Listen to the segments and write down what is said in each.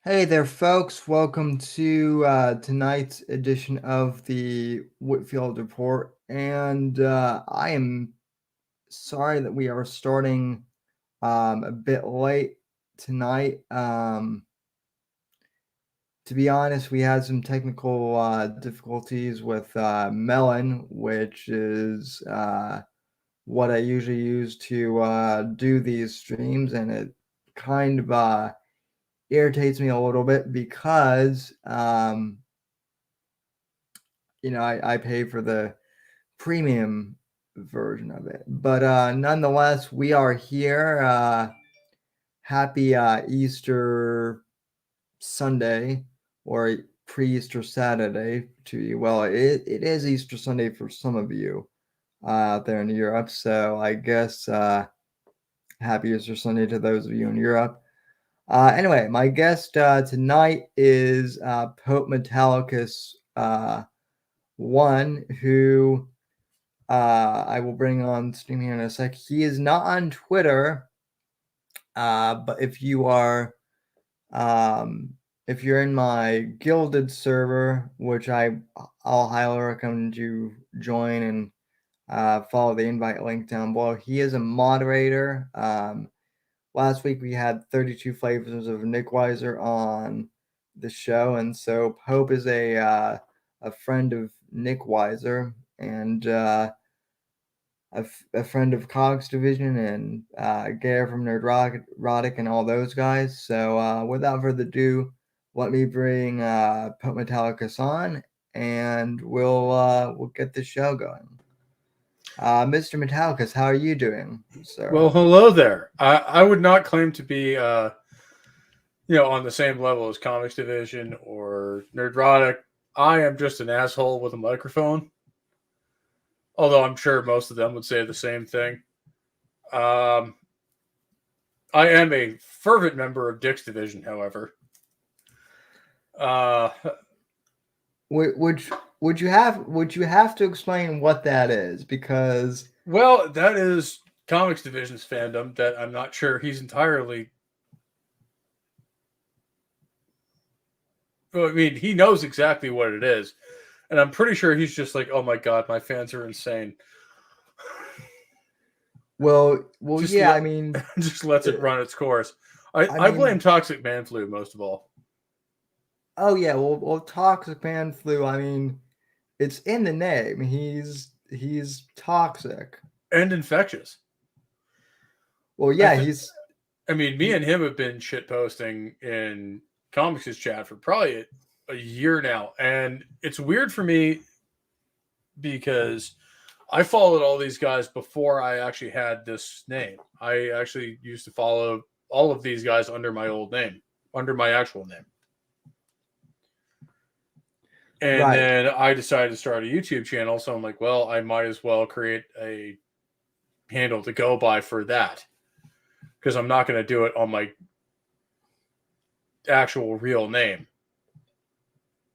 Hey there, folks. Welcome to tonight's edition of the Whitfield Report. And I am sorry that we are starting a bit late tonight. To be honest, we had some technical difficulties with Melon, which is what I usually use to do these streams, and it kind of irritates me a little bit because I pay for the premium version of it. But nonetheless, we are here. Happy Easter Sunday or pre-Easter Saturday to you. Well, it is Easter Sunday for some of you out there in Europe. So I guess happy Easter Sunday to those of you in Europe. Anyway, my guest tonight is Pope Metallicus one, who I will bring on stream here in a sec. He is not on Twitter, but if you're in my Gilded server, which I'll highly recommend you join and follow the invite link down below. He is a moderator. Last week we had 32 flavors of Nick Weiser on the show, and so Pope is a friend of Nick Weiser and a friend of Cogs Division and Gare from Nerdrotic and all those guys. So without further ado, let me bring Pope Metallicus on, and we'll get the show going. Mr. Metallicus, how are you doing, sir? Well, hello there. I would not claim to be, on the same level as Comics Division or Nerdrotic. I am just an asshole with a microphone. Although I'm sure most of them would say the same thing. I am a fervent member of Dick's Division, however. Would you have to explain what that is? Because Well, that is Comics Division's fandom that I'm not sure he's entirely. Well, I mean, he knows exactly what it is, and I'm pretty sure he's just like, "Oh my god, my fans are insane." Just yeah, I mean, just lets it run its course. I blame toxic man flu most of all. Oh yeah, well, toxic man flu. I mean, it's in the name. He's toxic and infectious. Well, yeah, he's. I mean, me and him have been shit posting in Comics' chat for probably a year now, and it's weird for me because I followed all these guys before I actually had this name. I actually used to follow all of these guys under my old name, under my actual name. And then I decided to start a YouTube channel. So I'm like, well, I might as well create a handle to go by for that. Because I'm not going to do it on my actual real name.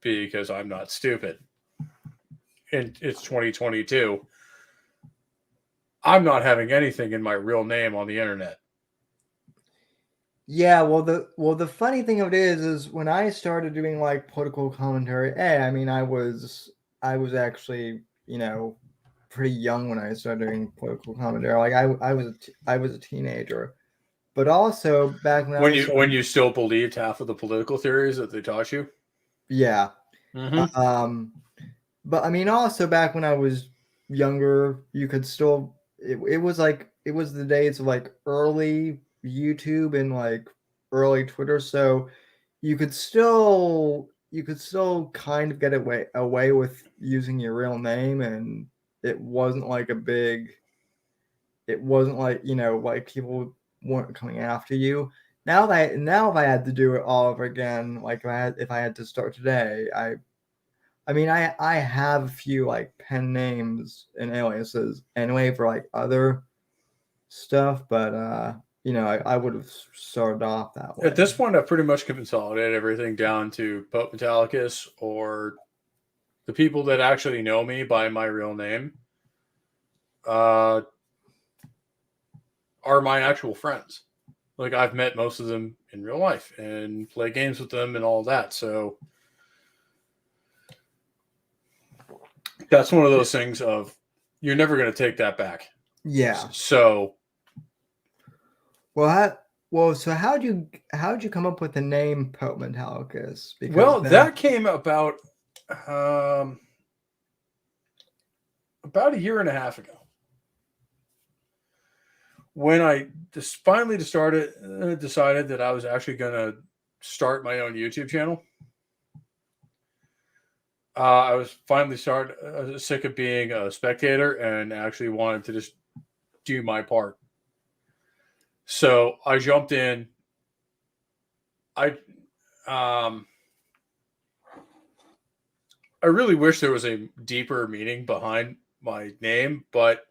Because I'm not stupid. And it's 2022. I'm not having anything in my real name on the internet. Yeah, well the funny thing of it is when I started doing like political commentary, I mean I was actually, pretty young when I started doing political commentary. Like I was a teenager. But also back when you still believed half of the political theories that they taught you? Yeah. Mm-hmm. But I mean also back when I was younger, you could still it was the days of like early YouTube and like early Twitter, so you could still kind of get away with using your real name, and it wasn't like like people weren't coming after you. Now if I had to do it all over again, like if I had to start today, I have a few like pen names and aliases anyway for like other stuff, but I would have started off that way. At this point, I've pretty much consolidated everything down to Pope Metallicus, or the people that actually know me by my real name are my actual friends. Like, I've met most of them in real life and play games with them and all that. So that's one of those things of you're never going to take that back. Yeah. So, so how'd you come up with the name Pope Metallicus? Well, that came about a year and a half ago, when I just finally decided that I was actually going to start my own YouTube channel. I was finally sick of being a spectator and actually wanted to just do my part. So I jumped in. I really wish there was a deeper meaning behind my name, but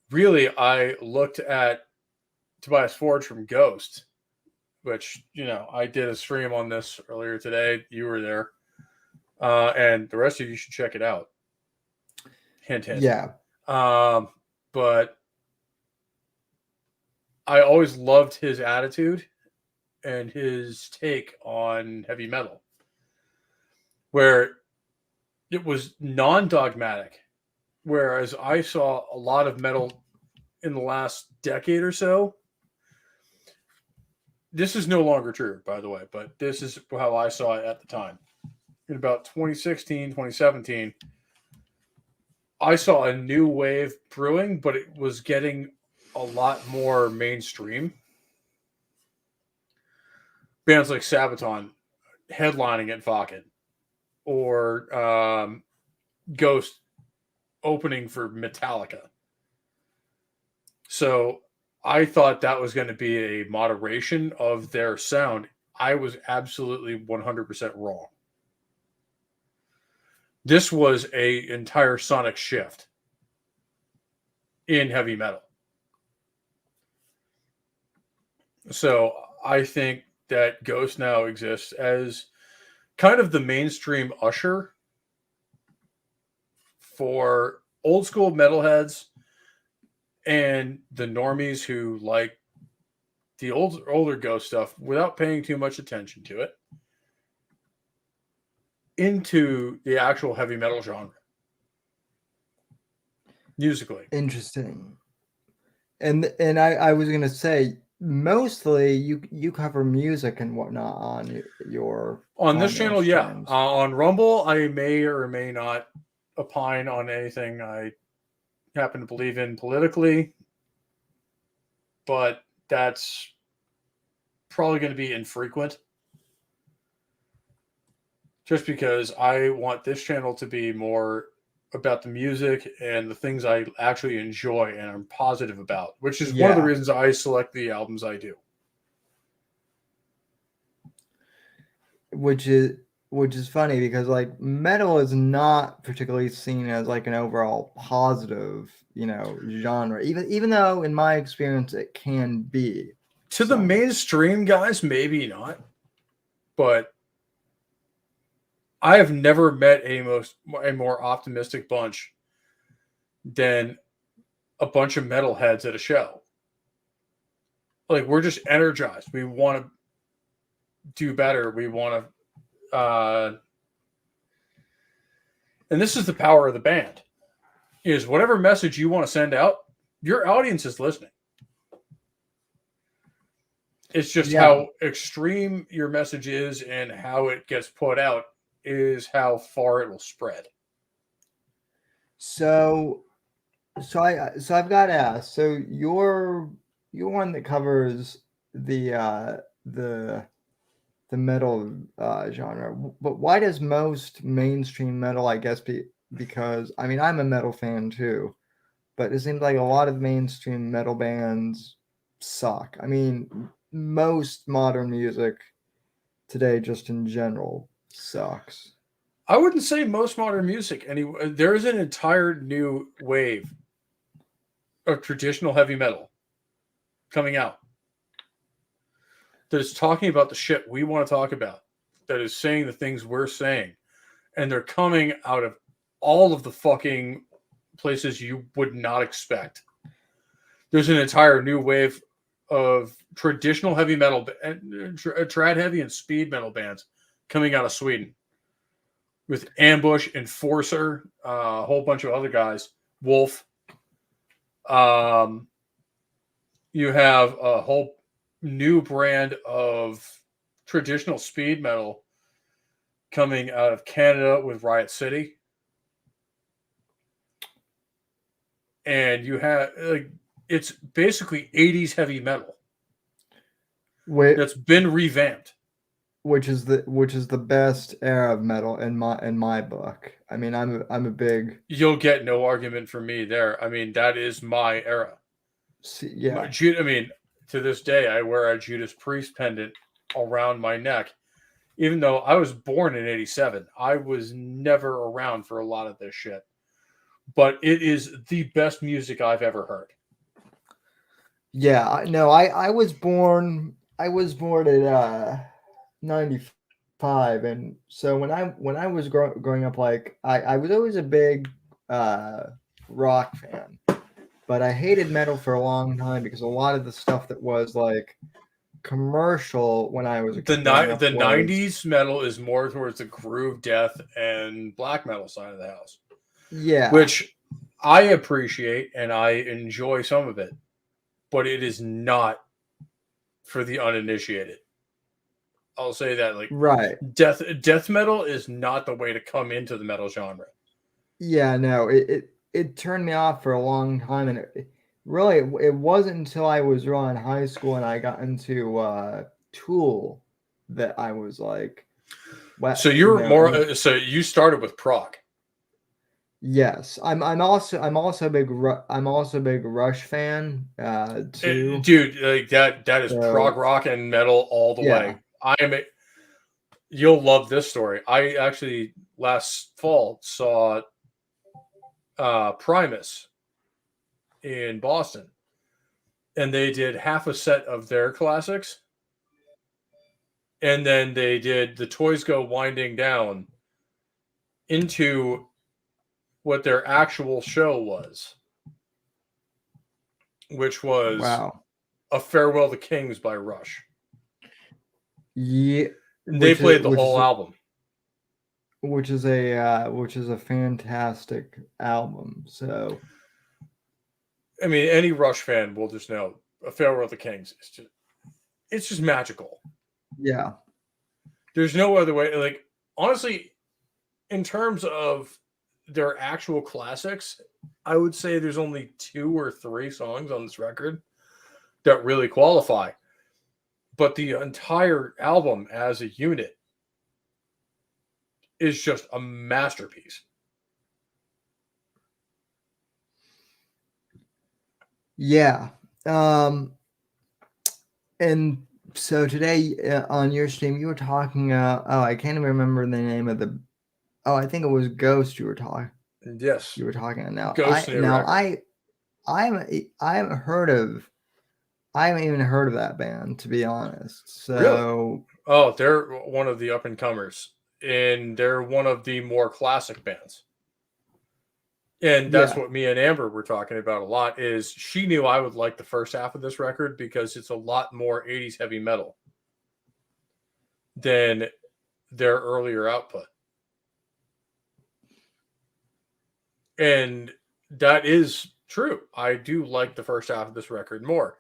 really I looked at Tobias Forge from Ghost, which, I did a stream on this earlier today. You were there. And the rest of you should check it out. Hint, hint. Yeah. But I always loved his attitude and his take on heavy metal, where it was non-dogmatic. Whereas I saw a lot of metal in the last decade or so. This is no longer true, by the way, but this is how I saw it at the time. In about 2016, 2017, I saw a new wave brewing, but it was getting a lot more mainstream. Bands like Sabaton headlining at Vakken, or Ghost opening for Metallica. So I thought that was going to be a moderation of their sound. I was absolutely 100% wrong. This was an entire sonic shift in heavy metal. So I think that Ghost now exists as kind of the mainstream usher for old school metalheads and the normies who like the older Ghost stuff without paying too much attention to it, into the actual heavy metal genre musically. Interesting. And I was gonna say, mostly you cover music and whatnot on this channel, streams. yeah. On Rumble, I may or may not opine on anything I happen to believe in politically, but that's probably going to be infrequent. Just because I want this channel to be more about the music and the things I actually enjoy and I'm positive about, which is one of the reasons I select the albums I do. Which is funny because like metal is not particularly seen as like an overall positive, genre. Even though in my experience it can be. To the mainstream guys, maybe not. But I have never met a more optimistic bunch than a bunch of metalheads at a show. Like, we're just energized. We want to do better. We want to, and this is the power of the band, is whatever message you want to send out, your audience is listening. It's just how extreme your message is and how it gets put out is how far it will spread. So I've got to ask. So you're one that covers the metal genre, but why does most mainstream metal, I guess, because I mean I'm a metal fan too, but it seems like a lot of mainstream metal bands suck. I mean, most modern music today, just in general, sucks. I wouldn't say most modern music. Anyway, there is an entire new wave of traditional heavy metal coming out that is talking about the shit we want to talk about, that is saying the things we're saying, and they're coming out of all of the fucking places you would not expect. There's an entire new wave of traditional heavy metal, trad heavy and speed metal bands coming out of Sweden with Ambush, Enforcer, a whole bunch of other guys, Wolf. You have a whole new brand of traditional speed metal coming out of Canada with Riot City. And you have it's basically 80s heavy metal that's been revamped. Which is the best era of metal in my book. I mean, I'm a big. You'll get no argument from me there. I mean, that is my era. Yeah. I mean, to this day, I wear a Judas Priest pendant around my neck. Even though I was born in 87, I was never around for a lot of this shit. But it is the best music I've ever heard. Yeah, no, I was born at 95, and so when I was growing up, like I was always a big rock fan, but I hated metal for a long time because a lot of the stuff that was like commercial when I was a kid growing up The was, 90s metal is more towards the groove, death, and black metal side of the house. yeah, Which I appreciate and I enjoy some of it, but it is not for the uninitiated. I'll say that, like, right. death metal is not the way to come into the metal genre. Yeah, no, it turned me off for a long time, and really it wasn't until I was really in high school and I got into Tool that I was like, what? So you're more. So you started with prog. Yes, I'm also a big Rush fan too. Dude, like that is prog rock and metal all the way. You'll love this story. I actually last fall saw Primus in Boston, and they did half a set of their classics, and then they did The Toys Go Winding Down into what their actual show was, which was A Farewell to Kings by Rush. Yeah, they played the whole album, which is a fantastic album. So, I mean, any Rush fan will just know A Farewell to Kings. It's just magical. Yeah, there's no other way. Like, honestly, in terms of their actual classics, I would say there's only 2 or 3 songs on this record that really qualify. But the entire album as a unit is just a masterpiece. Yeah. And so today on your stream, you were talking. I can't even remember the name of the. Oh, I think it was Ghost. You were talking. Yes, you were talking now. Ghost. I haven't heard of. I haven't even heard of that band, to be honest. So, really? Oh, they're one of the up and comers, and they're one of the more classic bands. And that's what me and Amber were talking about a lot. Is she knew I would like the first half of this record because it's a lot more 80s heavy metal than their earlier output. And that is true. I do like the first half of this record more.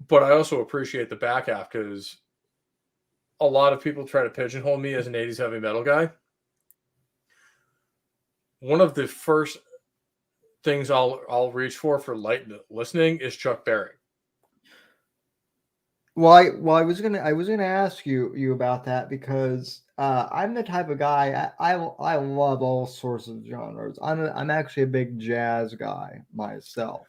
But I also appreciate the back half because a lot of people try to pigeonhole me as an 80s heavy metal guy. One of the first things I'll reach for light listening is Chuck Berry. Well, I was gonna ask you about that because I'm the type of guy I love all sorts of genres. I'm actually a big jazz guy myself.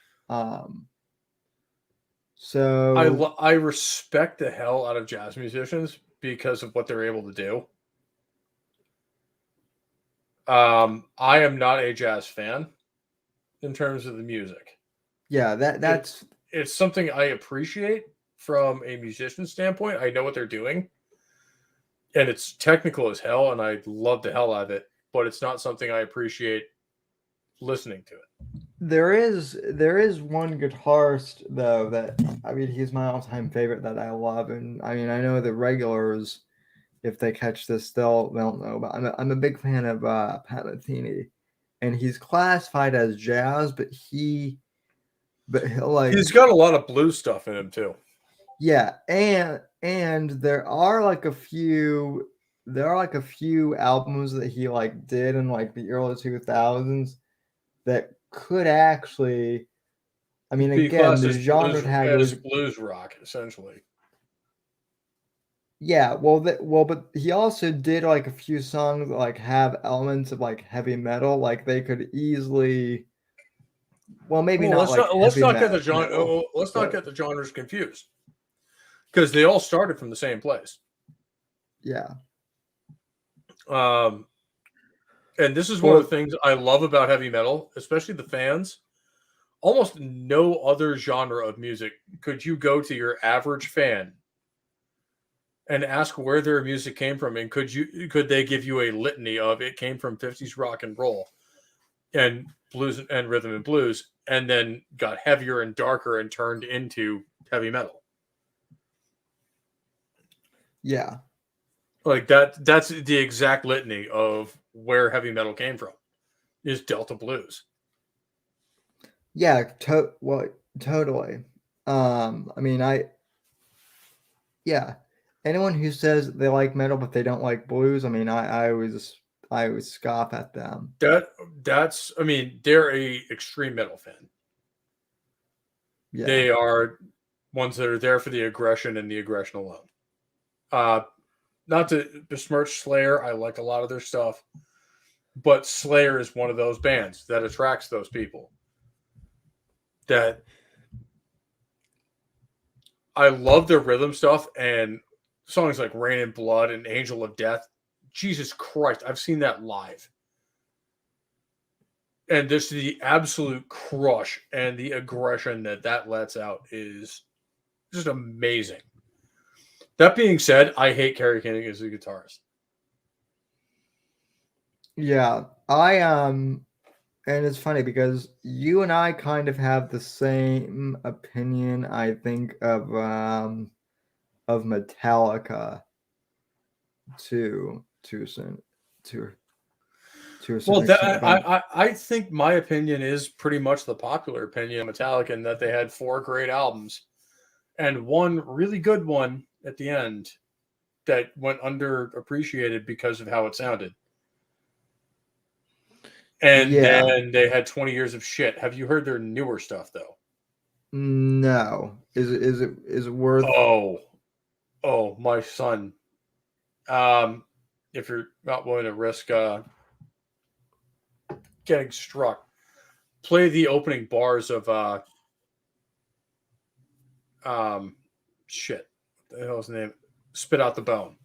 So I respect the hell out of jazz musicians because of what they're able to do. I am not a jazz fan in terms of the music. Yeah, that's it's something I appreciate from a musician standpoint. I know what they're doing, and it's technical as hell, and I love the hell out of it. But it's not something I appreciate listening to it. There is one guitarist though that, I mean, he's my all-time favorite that I love, and I mean I know the regulars, if they catch this, they'll know. But I'm a big fan of Pat Metheny, and he's classified as jazz, but he'll like, He's got a lot of blues stuff in him too. yeah, and there are like a few albums that he like did in like the early 2000s that could actually, I mean, Be again, classed the genre as taggers, blues rock, essentially. yeah, well, but he also did like a few songs that like have elements of like heavy metal, like they could easily, well, maybe Well, not like let's heavy not get the genre metal, let's not but get the genres confused because they all started from the same place. yeah. Um, and this is one of the Well, things I love about heavy metal, especially the fans. Almost no other genre of music could you go to your average fan and ask where their music came from, and could they give you a litany of it came from 50s rock and roll and blues and rhythm and blues, and then got heavier and darker and turned into heavy metal. yeah. Like that's the exact litany of where heavy metal came from is Delta blues. Yeah, well, totally. I mean, yeah. Anyone who says they like metal but they don't like blues, I mean, I always scoff at them. That's I mean, they're a extreme metal fan. Yeah. They are ones that are there for the aggression and the aggression alone. Uh Not to besmirch Slayer, I like a lot of their stuff, but Slayer is one of those bands that attracts those people. That I love their rhythm stuff and songs like Rain and Blood and Angel of Death. Jesus Christ, I've seen that live. And just the absolute crush and the aggression that lets out is just amazing. That being said, I hate Kerry King as a guitarist. Yeah. And it's funny because you and I kind of have the same opinion, I think, of Metallica to some to to a Well, certain extent. If I'm I think my opinion is pretty much the popular opinion of Metallica in that they had 4 great albums and one really good one at the end that went underappreciated because of how it sounded. And Yeah. then they had 20 years of shit. Have you heard their newer stuff though? No. Is it worth Oh, oh, my son. Um, if you're not willing to risk getting struck, play the opening bars of um shit. What the hell's the name? Spit Out the Bone.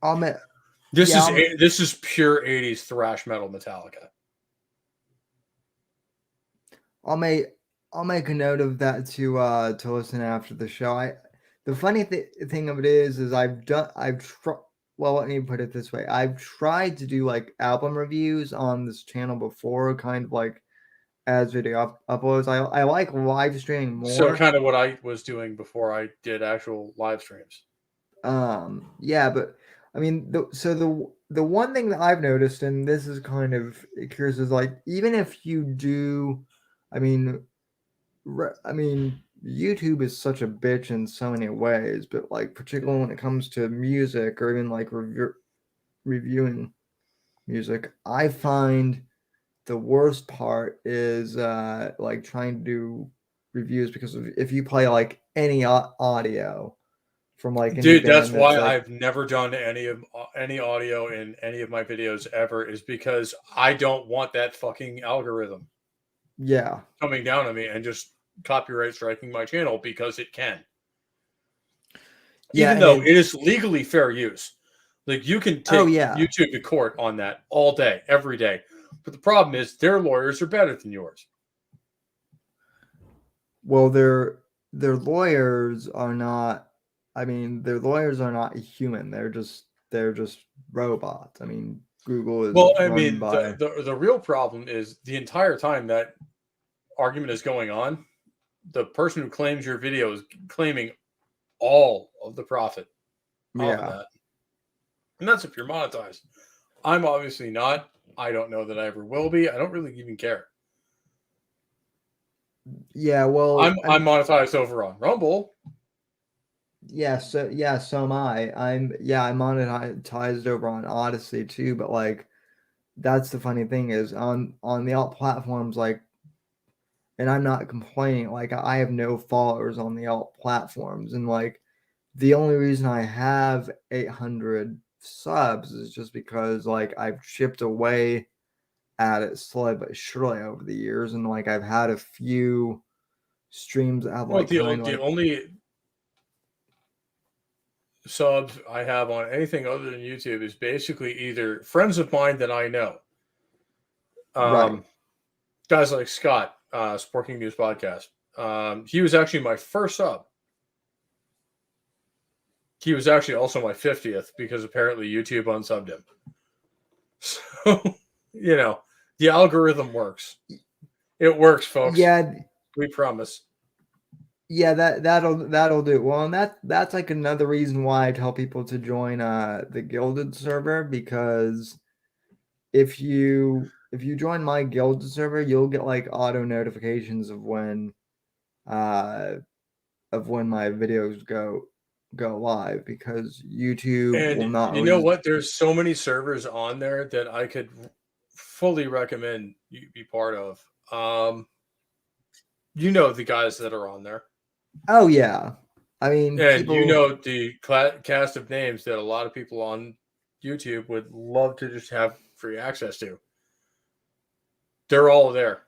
I'll ma- This yeah, is this is pure 80s thrash metal Metallica. I'll make I'll make a note of that to listen after the show. The funny thing of it is I've tried, well, let me put it this way. I've tried to do like album reviews on this channel before, kind of like as video uploads. I like live streaming So more. kind of what I was doing before I did actual live streams. Yeah, but I mean, the one thing that I've noticed, and this is kind of curious, is like even if you do, I mean, I mean, YouTube is such a bitch in so many ways, but like particularly when it comes to music or even like reviewing music, I find the worst part is like trying to do reviews because if you play like any audio from like any Dude, that's band that's why like, I've never done any audio in any of my videos ever is because I don't want that fucking algorithm yeah, coming down on me and just copyright striking my channel because it can. yeah, Even and though it, it is legally fair use. Like you can oh take yeah, YouTube to court on that all day, every day. But the problem is their lawyers are better than yours. well, their lawyers are not. I mean, their lawyers are not human. They're just robots. I mean, Google is Well, I run mean, by. the real problem is the entire time that argument is going on, the person who claims your video is claiming all of the profit off of Yeah. that. And that's if you're monetized. I'm obviously not. I don't know that I ever will be. I don't really even care. Yeah, well, I'm monetized over on Rumble. so am I. I'm monetized over on Odyssey too, but like that's the funny thing is on the alt platforms, like, and I'm not complaining, like I have no followers on the alt platforms, and like the only reason I have 800 subs is just because like I've chipped away at it slowly but surely over the years, and like I've had a few streams that have Well, like kind of the like. only subs I have on anything other than YouTube is basically either friends of mine that I know. Right. Guys like Scott, Sporting News Podcast. He was actually my first sub. He was actually also my 50th because apparently YouTube unsubbed him. So, the algorithm works. It works, folks. Yeah, We promise. yeah, that'll do. Well, and that's like another reason why I tell people to join the Gilded server, because if you join my Gilded server, you'll get like auto notifications uh of when my videos go live, because YouTube And will not you know always. what? There's so many servers on there that I could fully recommend you be part of. You know the guys that are on there. Oh yeah. I mean, And you people. know the cast of names that a lot of people on YouTube would love to just have free access to. They're all there.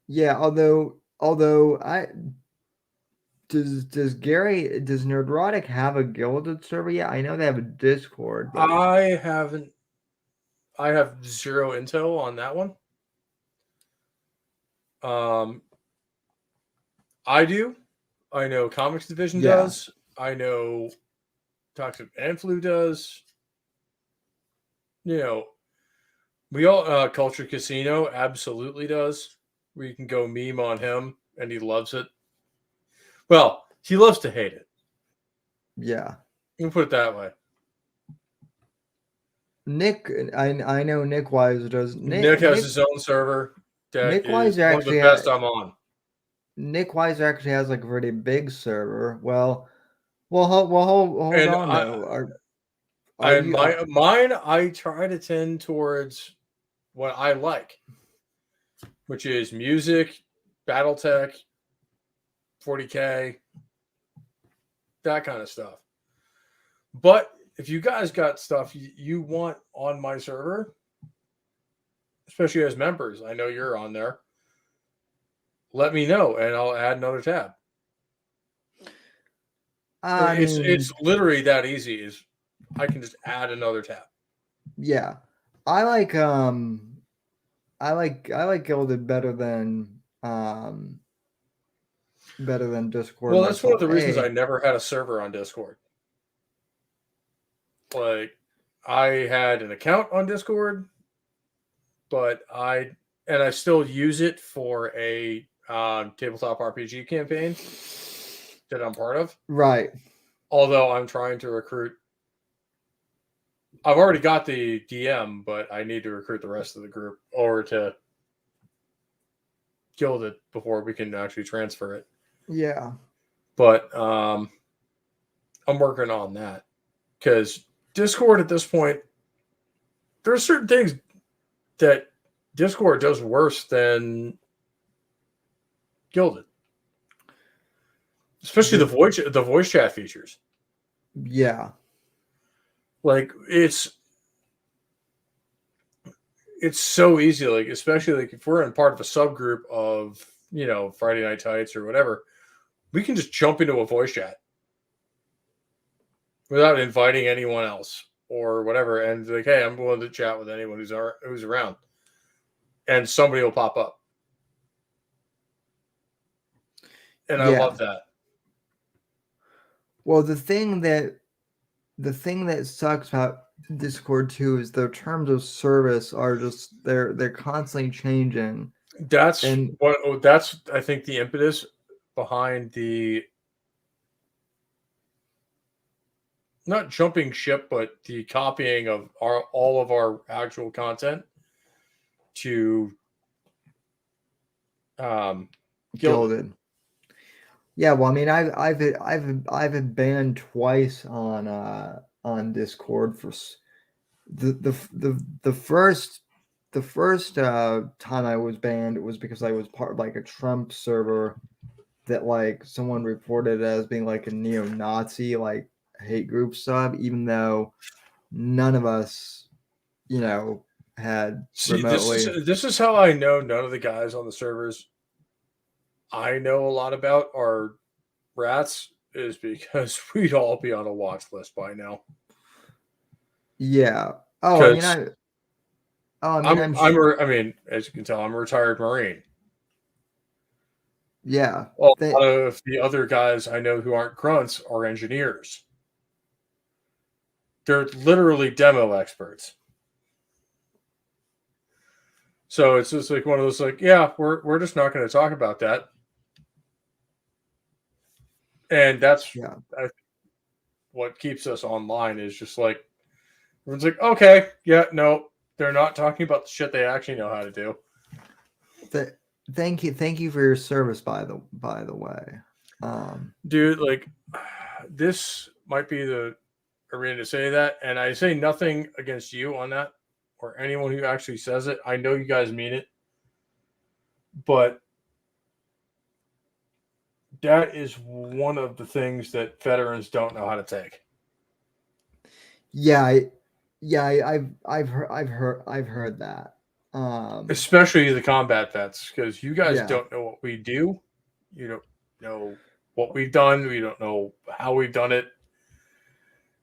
Yeah, although I does Nerdrotic have a Gilded server yet? I know they have a Discord, but I haven't. I have zero intel on that one. Um, I do. I know Comics Division yeah, does. I know Toxic and Flu does. You know, we all Culture Casino absolutely does. Where you can go meme on him and he loves it. Well, he loves to hate it. yeah. You can put it that way. Nick, I know Nick Weiser does. Nick has his own server that Nick is Weiser one of the actually best I'm on. Nick Weiser actually has like a pretty big server. Hold And on I though. Are and you? mine I try to tend towards what I like, which is music, BattleTech, 40K, that kind of stuff. But if you guys got stuff you want on my server, especially as members, I know you're on there. Let me know and I'll add another tab. I It's mean, literally that easy. Is I can just add another tab. yeah. I like I like Gilded better than Discord Well, that's one of myself. the reasons I Hey, never had a server on Discord. Like, I had an account on Discord, but I still use it for a tabletop RPG campaign that I'm part of. right. Although I'm trying to recruit, I've already got the DM, but I need to recruit the rest of the group over to Guild it before we can actually transfer it. Yeah. But I'm working on that because Discord at this point, there are certain things that Discord does worse than Gilded, especially the voice chat features. Yeah. Like it's so easy. Like especially like if we're in part of a subgroup of Friday Night Tights or whatever, we can just jump into a voice chat without inviting anyone else or whatever, and like, hey, I'm willing to chat with anyone who's around, and somebody will pop up, and I Yeah. love that. Well, the thing that sucks about Discord too is their terms of service are just they're constantly changing. That's And that's I think the impetus behind the not jumping ship, but the copying of all of our actual content to Gilded. Gilded. Yeah, well, I mean, I've been banned twice on Discord for the first time I was banned, it was because I was part of like a Trump server that like someone reported as being like a neo-Nazi like hate group sub, even though none of us, had See, remotely. this is how I know none of the guys on the servers I know a lot about are rats, is because we'd all be on a watch list by now. Yeah. Oh, I mean, Because I'm sure. I mean, as you can tell, I'm a retired Marine. Yeah. A lot of the other guys I know who aren't grunts are engineers. They're literally demo experts. So it's just like one of those like, yeah, we're just not going to talk about that. And that's Yeah. what keeps us online is just like everyone's like, okay, yeah, no, they're not talking about the shit they actually know how to do. Thank you for your service, by the way. Dude, like this might be the arena to say that, and I say nothing against you on that or anyone who actually says it. I know you guys mean it, but that is one of the things that veterans don't know how to take. Yeah, I've heard that. Especially the combat vets, because you guys Yeah, don't know what we do. You don't know what we've done. We don't know how we've done it,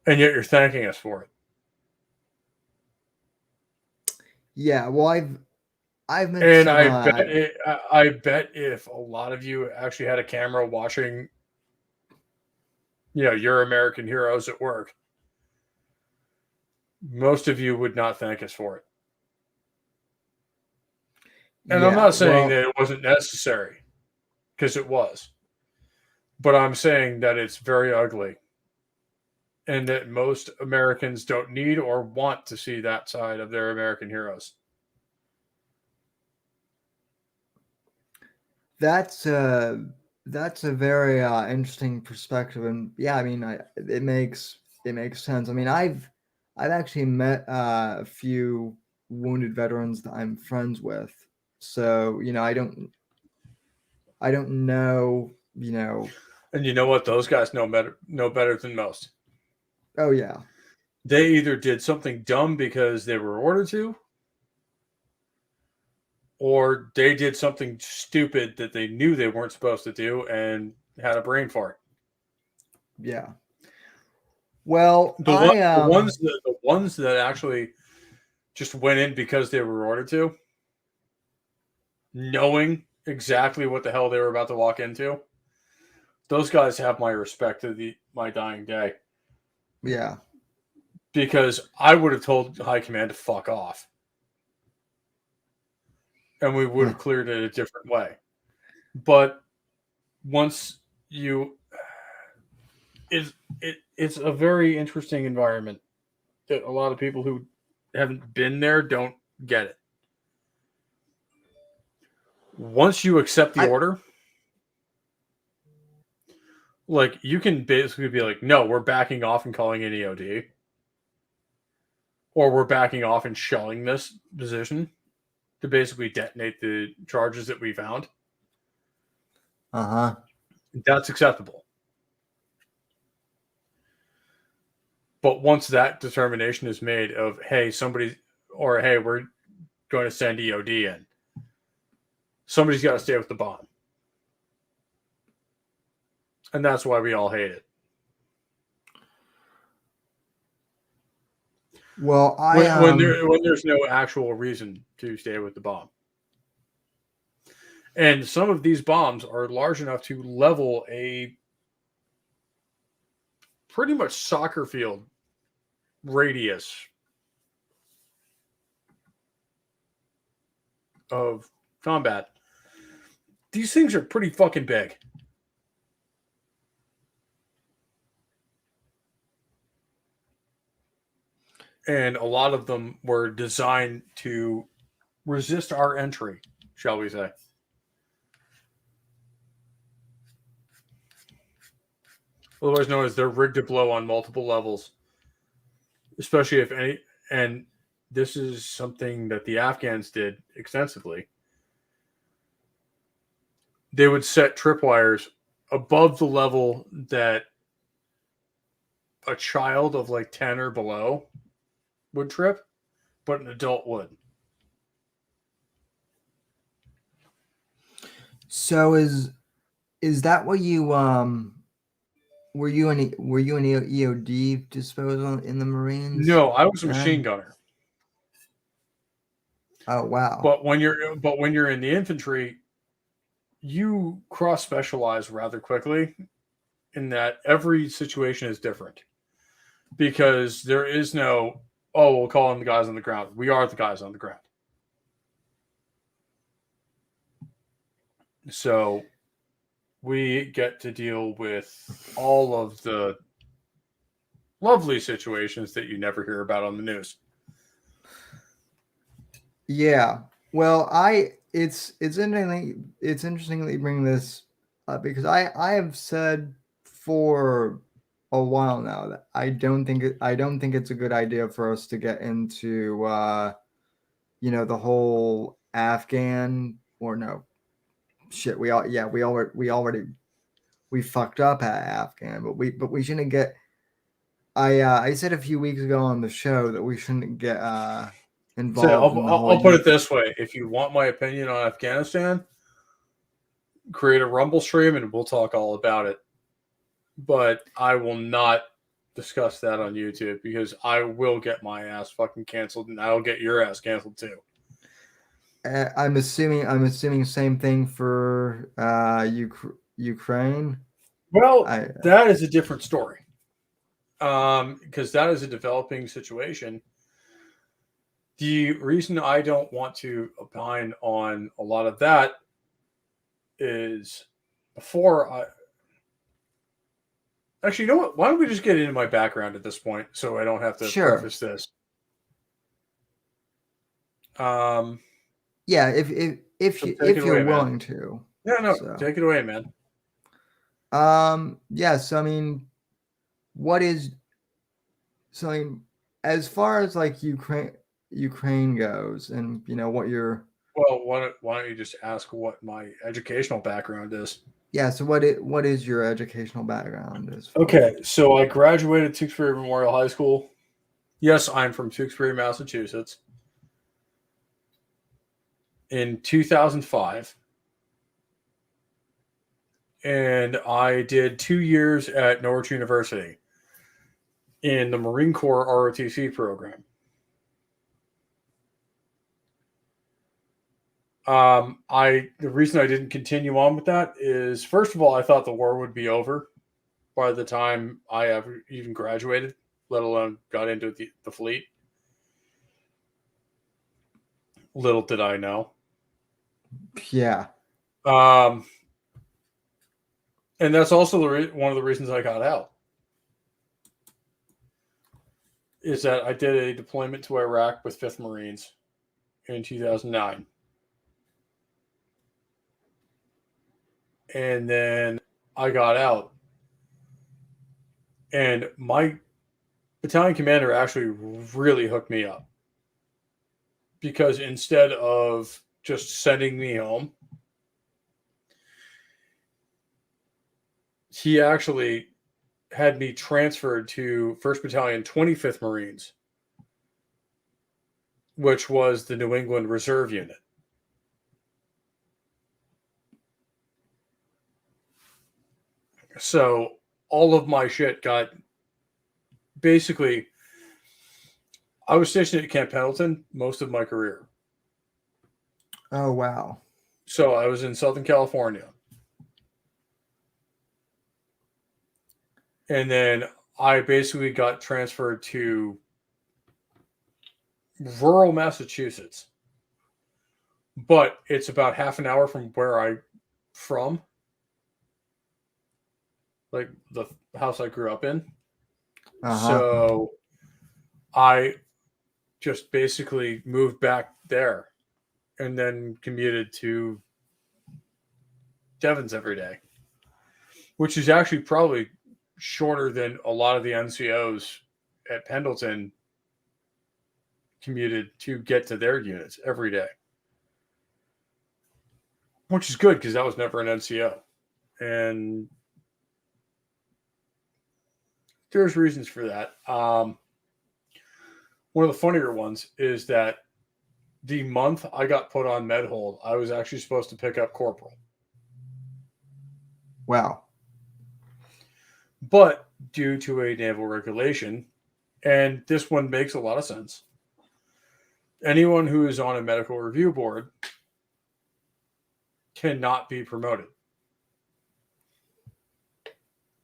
and yet you're thanking us for it. yeah. Well, I've met And some. I bet if a lot of you actually had a camera watching, your American heroes at work, most of you would not thank us for it. And I'm Yeah, not saying well, that it wasn't necessary, because it was. But I'm saying that it's very ugly. And that most Americans don't need or want to see that side of their American heroes. that's that's a very interesting perspective, and yeah, I mean, it makes sense. I mean, I've actually met a few wounded veterans that I'm friends with, so I don't know, And you know what? Those guys know better than most. Oh yeah, They either did something dumb because they were ordered to, or they did something stupid that they knew they weren't supposed to do and had a brain fart. yeah. Well, The ones that actually just went in because they were ordered to, knowing exactly what the hell they were about to walk into, those guys have my respect to my dying day. yeah. Because I would have told High Command to fuck off. And we would have cleared it a different way. But once you it's a very interesting environment that a lot of people who haven't been there don't get it. Once you accept the order, like you can basically be like, no, we're backing off and calling an EOD. Or we're backing off and shelling this position to basically detonate the charges that we found. Uh-huh. That's acceptable. But once that determination is made of, hey, hey, we're going to send EOD in, somebody's got to stay with the bomb. And that's why we all hate it. Well, when there's no actual reason to stay with the bomb. And some of these bombs are large enough to level a pretty much soccer field radius of combat. These things are pretty fucking big. And a lot of them were designed to resist our entry, shall we say. Otherwise known as they're rigged to blow on multiple levels. Especially if any, and this is something that the Afghans did extensively. They would set tripwires above the level that a child of like 10 or below would trip, but an adult would. So is that what you were you an EOD disposal in the Marines? No, I was a machine gunner. Oh wow. But when you're in the infantry, you cross specialize rather quickly in that every situation is different. Because there is no, oh, we'll call in the guys on the ground. We are the guys on the ground. So we get to deal with all of the lovely situations that you never hear about on the news. Yeah. Well, it's interesting that you bring this up because I have said for a while now that I don't think it's a good idea for us to get into the whole Afghan or no shit we fucked up at Afghan, but we shouldn't get. I said a few weeks ago on the show that we shouldn't get involved. So in the whole I'll put it this way: if you want my opinion on Afghanistan, create a Rumble stream and we'll talk all about it. But I will not discuss that on YouTube because I will get my ass fucking canceled and I'll get your ass canceled too. I'm assuming same thing for Ukraine. Well, that is a different story. Because that is a developing situation. The reason I don't want to opine on a lot of that is actually, you know what? Why don't we just get into my background at this point so I don't have to preface this? Yeah, if you're willing to. No, take it away, man. Yeah, so I mean, as far as like Ukraine goes, and what you're. Well, why don't you just ask what my educational background is? Yeah, so what is your educational background? Okay, so I graduated Tewksbury Memorial High School. Yes, I'm from Tewksbury, Massachusetts. In 2005. And I did 2 years at Norwich University in the Marine Corps ROTC program. The reason I didn't continue on with that is, first of all, I thought the war would be over by the time I ever even graduated, let alone got into the fleet. Little did I know. Yeah. And that's also one of the reasons I got out. Is that I did a deployment to Iraq with 5th Marines in 2009. And then I got out. And my battalion commander actually really hooked me up. Because instead of just sending me home, he actually had me transferred to 1st Battalion, 25th Marines, which was the New England Reserve Unit. So all of my shit got basically. I was stationed at Camp Pendleton most of my career. Oh, wow. So I was in Southern California. And then I basically got transferred to rural Massachusetts, but it's about half an hour from where I'm from, like the house I grew up in. Uh-huh. So I just basically moved back there and then commuted to Devon's every day, which is actually probably shorter than a lot of the NCOs at Pendleton commuted to get to their units every day, which is good because that was never an NCO. And there's reasons for that. One of the funnier ones is that the month I got put on med hold, I was actually supposed to pick up corporal. Wow. But due to a naval regulation, and this one makes a lot of sense, anyone who is on a medical review board cannot be promoted.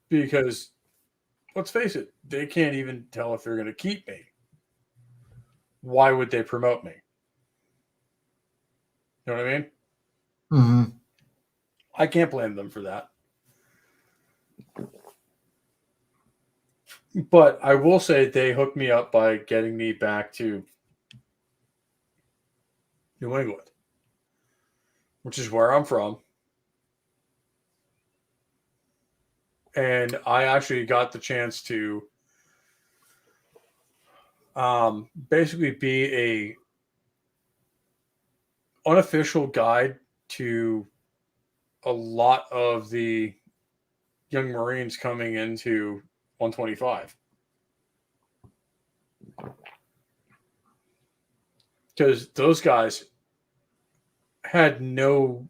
Because, let's face it, they can't even tell if they're going to keep me. Why would they promote me? You know what I mean? Mm-hmm. I can't blame them for that. But I will say they hooked me up by getting me back to New England, which is where I'm from. And I actually got the chance to basically be a unofficial guide to a lot of the young Marines coming into 125. Because those guys had no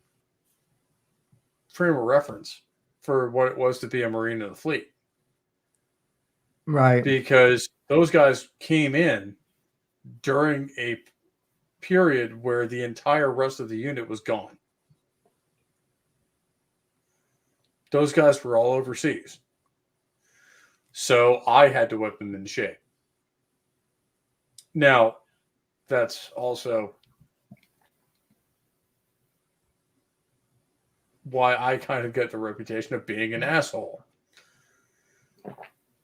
frame of reference for what it was to be a Marine in the fleet. Right. Because those guys came in during a period where the entire rest of the unit was gone. Those guys were all overseas. So I had to whip them into shape. Now, that's also why I kind of get the reputation of being an asshole.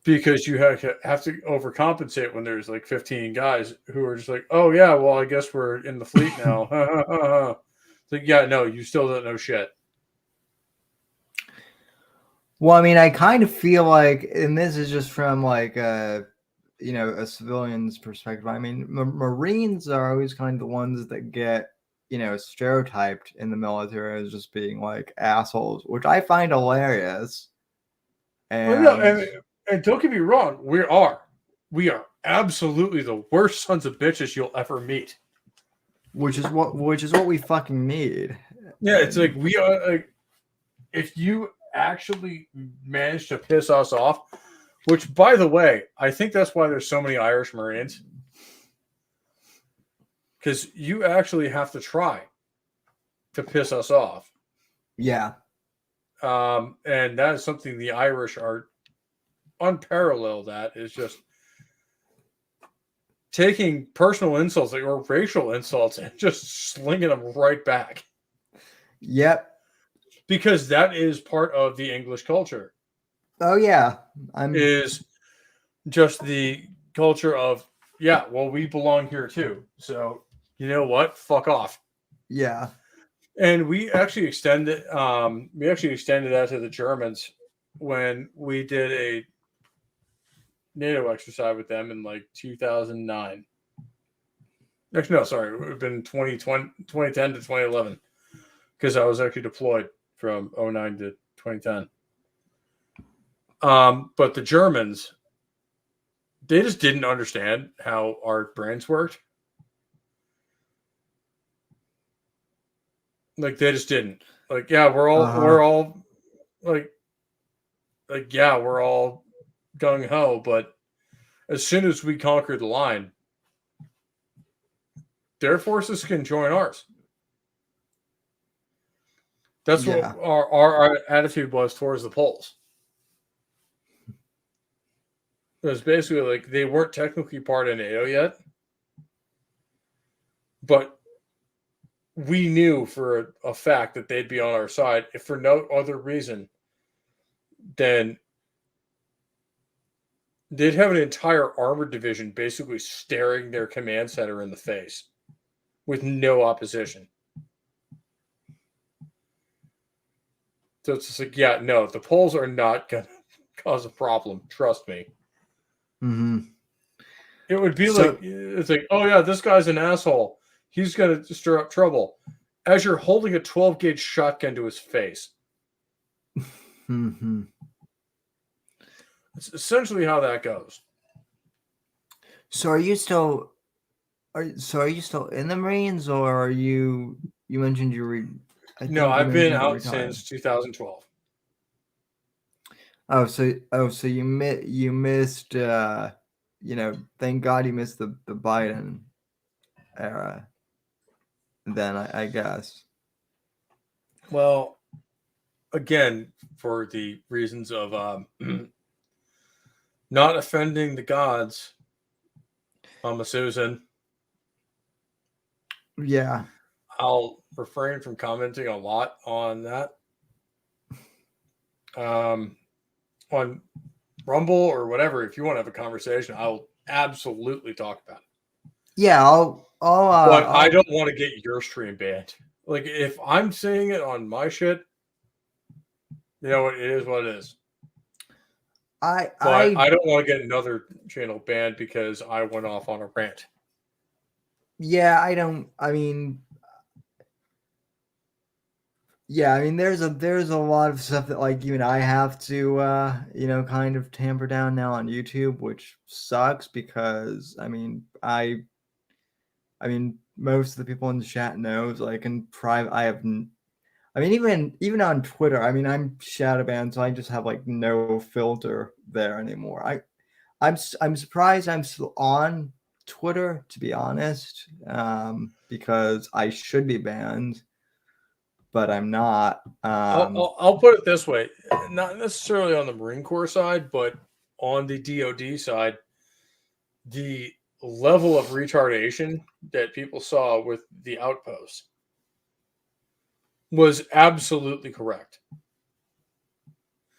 Because you have to overcompensate when there's like 15 guys who are just like, oh, yeah, well, I guess we're in the fleet now. It's like, yeah, no, you still don't know shit. Well, I mean, I kind of feel like, and this is just from like a civilian's perspective. I mean, Marines are always kind of the ones that get, stereotyped in the military as just being like assholes, which I find hilarious. Well, no, And and don't get me wrong, we are absolutely the worst sons of bitches you'll ever meet. which is what we fucking need. Yeah, it's like we are like, if you actually manage to piss us off, which by the way, I think that's why there's so many Irish Marines. Because you actually have to try to piss us off. Yeah. And that is something the Irish are unparalleled at, is just taking personal insults or racial insults and just slinging them right back. Yep. Because that is part of the English culture. Oh yeah. Is just the culture of, yeah, well, we belong here too. So you know what? Fuck off. Yeah. And we actually extended that to the Germans when we did a NATO exercise with them in like 2009. Actually, no, sorry. It would have been 2010 to 2011 because I was actually deployed from 2009 to 2010. But the Germans, they just didn't understand how our brains worked. Like they just didn't. Like, yeah, we're all like yeah, we're all gung ho, but as soon as we conquer the line, their forces can join ours. That's what our attitude was towards the Poles. It was basically like they weren't technically part of NATO yet, But we knew for a fact that they'd be on our side, if for no other reason than they'd have an entire armored division basically staring their command center in the face with no opposition. So it's just like, yeah, no, the Poles are not going to cause a problem. Trust me. Mm-hmm. It would be like, it's like, oh yeah, this guy's an asshole. He's going to stir up trouble. As you're holding a 12 gauge shotgun to his face. Mm-hmm. It's essentially how that goes. So are you still in the Marines, or are you mentioned No, I've been out since 2012. So you missed thank God you missed the Biden era then, I guess. Well, again, for the reasons of not offending the gods, Mama Susan. Yeah. I'll refrain from commenting a lot on that. On Rumble or whatever, if you want to have a conversation, I'll absolutely talk about it. Yeah, but I don't want to get your stream banned. Like, if I'm saying it on my shit, you know what? It is what it is. I don't want to get another channel banned because I went off on a rant. Yeah, there's a lot of stuff that, like, even I have to kind of tamper down now on YouTube, which sucks because most of the people in the chat knows, like, in private I have even on Twitter, I'm shadow banned, so I just have, like, no filter there anymore. I'm surprised I'm still on Twitter, to be honest, because I should be banned, but I'm not. I'll put it this way, not necessarily on the Marine Corps side, but on the DoD side, the level of retardation that people saw with the outposts was absolutely correct.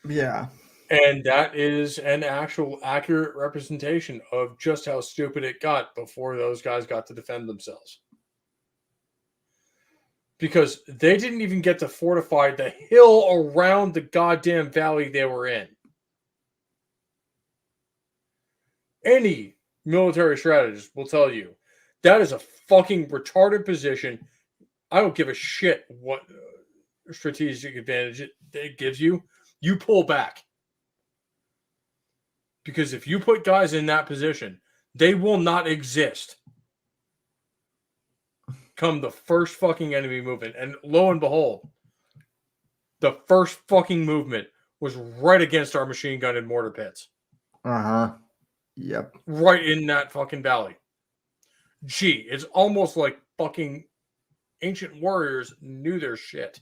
Yeah. And that is an actual accurate representation of just how stupid it got before those guys got to defend themselves. Because they didn't even get to fortify the hill around the goddamn valley they were in. Any military strategist will tell you that is a fucking retarded position. I don't give a shit what strategic advantage it gives you. You pull back. Because if you put guys in that position, they will not exist come the first fucking enemy movement. And lo and behold, the first fucking movement was right against our machine gun and mortar pits. Uh-huh. Yep. Right in that fucking valley. Gee, it's almost like fucking ancient warriors knew their shit.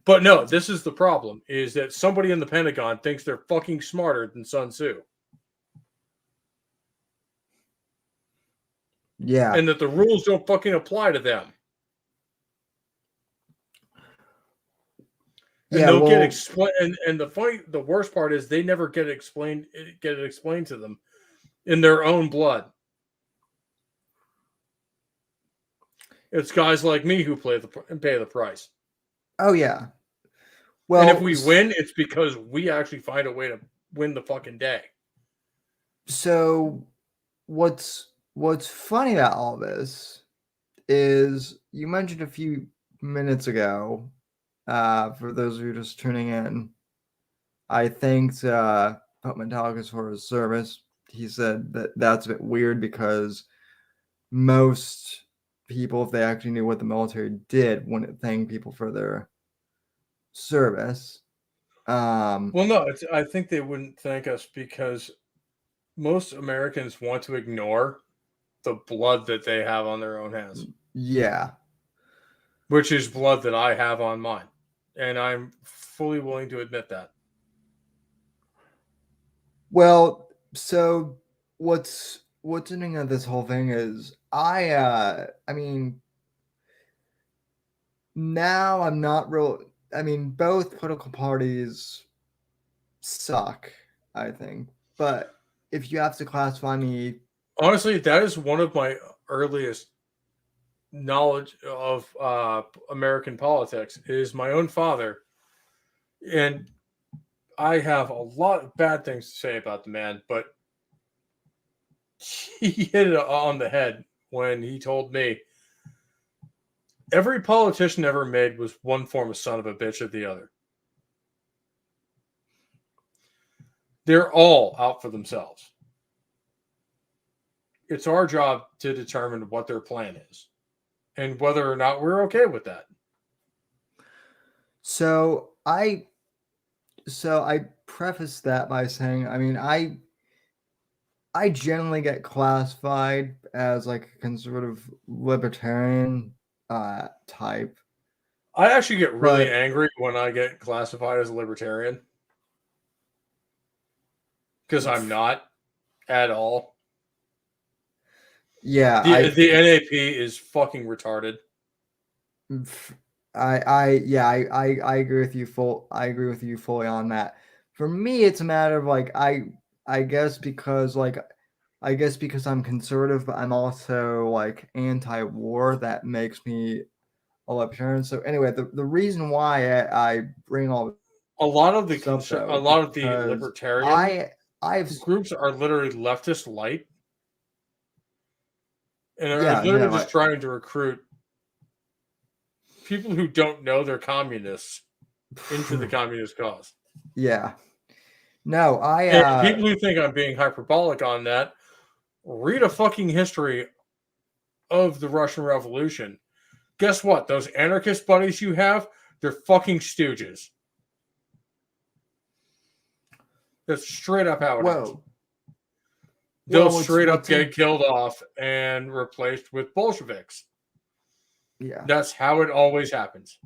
But no, this is the problem, is that somebody in the Pentagon thinks they're fucking smarter than Sun Tzu. Yeah. And that the rules don't fucking apply to them. And yeah, they'll get explained. And the worst part is they never get it explained to them in their own blood. It's guys like me who pay the price. Oh yeah. Well, and if we win, it's because we actually find a way to win the fucking day. So what's funny about all this is you mentioned a few minutes ago, for those of you just tuning in, I thanked Metallica for his service. He said that that's a bit weird because most people, if they actually knew what the military did, wouldn't thank people for their service. Well, no, I think they wouldn't thank us because most Americans want to ignore the blood that they have on their own hands. Yeah. Which is blood that I have on mine. And I'm fully willing to admit that. Well, so what's interesting of this whole thing is I mean, now I'm not real. I mean, both political parties suck, I think. But if you have to classify me, Honestly, that is one of my earliest knowledge of American politics is my own father, and I have a lot of bad things to say about the man, but he hit it on the head when he told me every politician ever made was one form of son of a bitch or the other. They're all out for themselves. It's our job to determine what their plan is and whether or not we're okay with that. so I so I preface that by saying, I mean, I generally get classified as like a conservative libertarian type, I actually get really but angry when I get classified as a libertarian because I'm not at all. yeah, The NAP is fucking retarded. I agree with you I agree with you fully on that. For me, it's a matter of like I guess because I'm conservative, but I'm also like anti-war. That makes me a libertarian. So anyway, the reason why I bring all this up A though is lot of the because libertarian I've groups are literally leftist light and are yeah literally no just trying to recruit people who don't know they're communists into the communist cause. yeah no And people who think I'm being hyperbolic on that, read a fucking history of the Russian Revolution. Guess what? Those anarchist buddies you have, they're fucking stooges. That's straight up how it is. whoa They'll well straight up what's in, get killed off and replaced with Bolsheviks. yeah. That's how it always happens.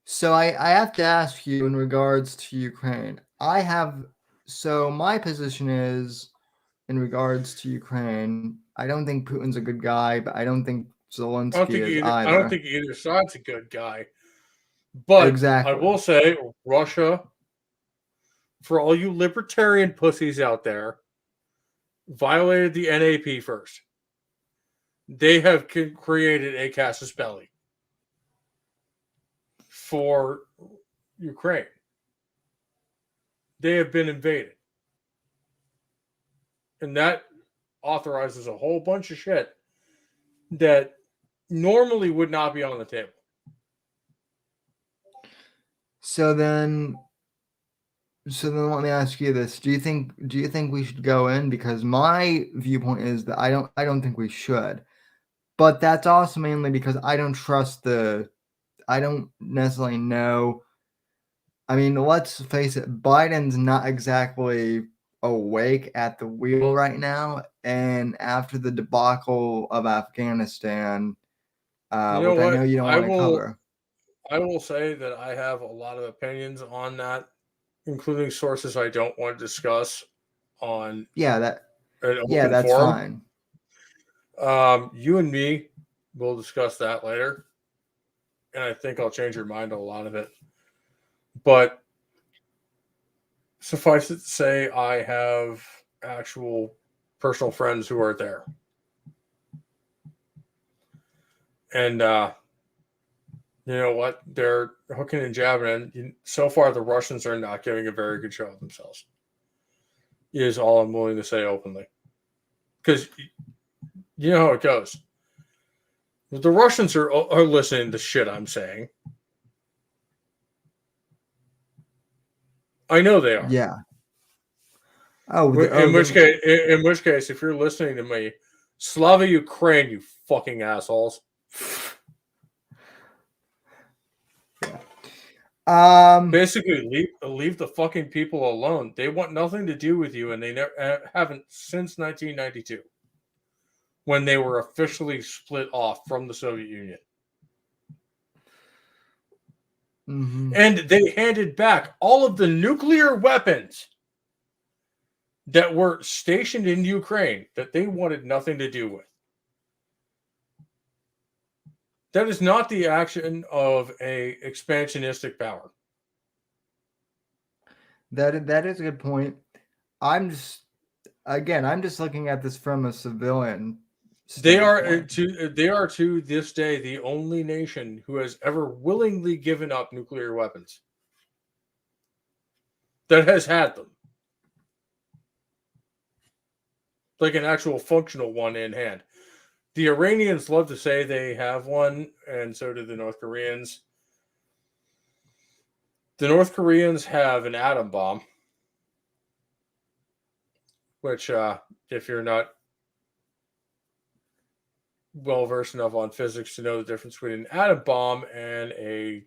So I have to ask you in regards to Ukraine. So my position is in regards to Ukraine. I don't think Putin's a good guy, but I don't think Zelensky is I don't either. think either side's a good guy. But I Exactly. will say Russia, for all you libertarian pussies out there, violated the NAP first. They have created a casus belli for Ukraine. They have been invaded. And that authorizes a whole bunch of shit that normally would not be on the table. So then let me ask you this. Do you think we should go in? Because my viewpoint is that I don't think we should. But that's also mainly because I don't necessarily know. I mean, let's face it, Biden's not exactly awake at the wheel right now. And after the debacle of Afghanistan, You know which I know what? you don't want to cover. I will say that I have a lot of opinions on that, including sources I don't want to discuss on Yeah, an open that's forum. fine. You and me will discuss that later, and I think I'll change your mind on a lot of it. But suffice it to say, I have actual personal friends who are there, and you know what? They're hooking and jabbing. And so far, the Russians are not giving a very good show of themselves. Is all I'm willing to say openly, because you know how it goes. The Russians are listening to shit I'm saying. I know they are. Yeah. Oh, In which case, if you're listening to me, Slava Ukraine, you fucking assholes. Basically, leave the fucking people alone. They want nothing to do with you, and they haven't since 1992, when they were officially split off from the Soviet Union. Mm-hmm. And they handed back all of the nuclear weapons that were stationed in Ukraine that they wanted nothing to do with. That is not the action of a expansionistic power. That is a good point. I'm just looking at this from a civilian They are standpoint. they are to this day the only nation who has ever willingly given up nuclear weapons. That has had them. Like an actual functional one in hand. The Iranians love to say they have one, and so do the North Koreans. The North Koreans have an atom bomb, which, if you're not well versed enough on physics to know the difference between an atom bomb and a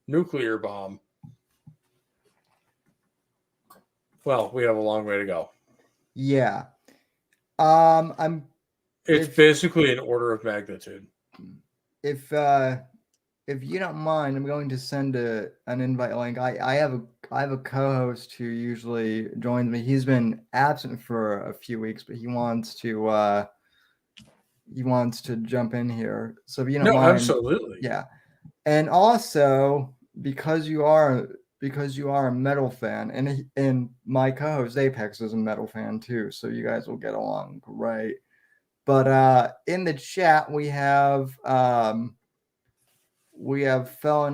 nuclear bomb, well, we have a long way to go. Yeah. It's basically an order of magnitude. If you don't mind, I'm going to send an invite link. I have a co-host who usually joins me. He's been absent for a few weeks, but he wants to jump in here. So if you don't mind, absolutely. Yeah. And also because you are a metal fan, and my co-host Apex is a metal fan too, so you guys will get along great. But in the chat we have Felina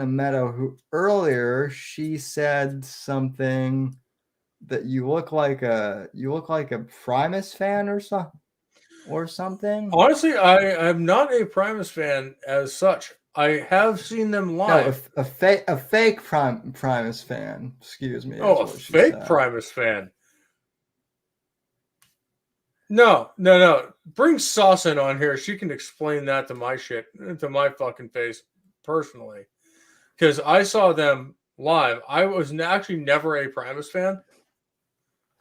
Meadow, who earlier she said something that you look like a Primus fan or something. Honestly, I am not a Primus fan as such. I have seen them live. No, a fake Primus fan. Excuse me. Oh, a fake Primus fan. No. Bring Sauce on here. She can explain that to my fucking face personally. Because I saw them live. I was actually never a Primus fan.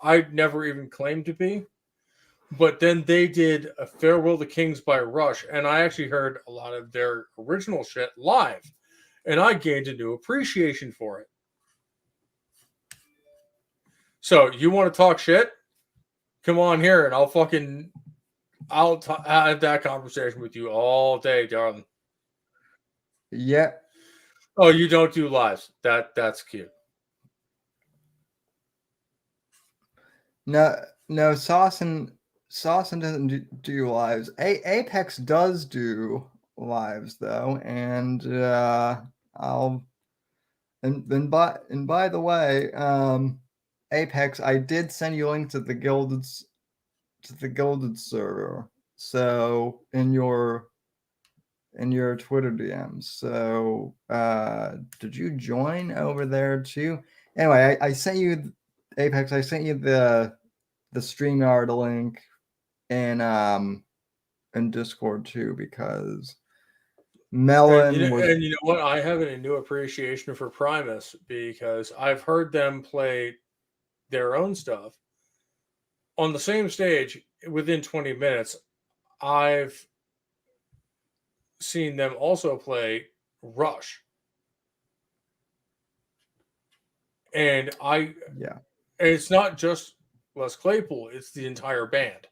I never even claimed to be. But then they did a Farewell to Kings by Rush, and I actually heard a lot of their original shit live. And I gained a new appreciation for it. So, you want to talk shit? Come on here, and I'll have that conversation with you all day, darling. Yeah. Oh, you don't do lives. That's cute. No, Saucin doesn't do lives. Apex does do lives though, and by the way, Apex, I did send you a link to the Gilded server. So in your Twitter DMs. So did you join over there too? Anyway, I sent you Apex. I sent you the StreamYard link in Discord too, because Melon and you know what? I have a new appreciation for Primus because I've heard them play their own stuff on the same stage within 20 minutes. I've seen them also play Rush. And it's not just Les Claypool, it's the entire band.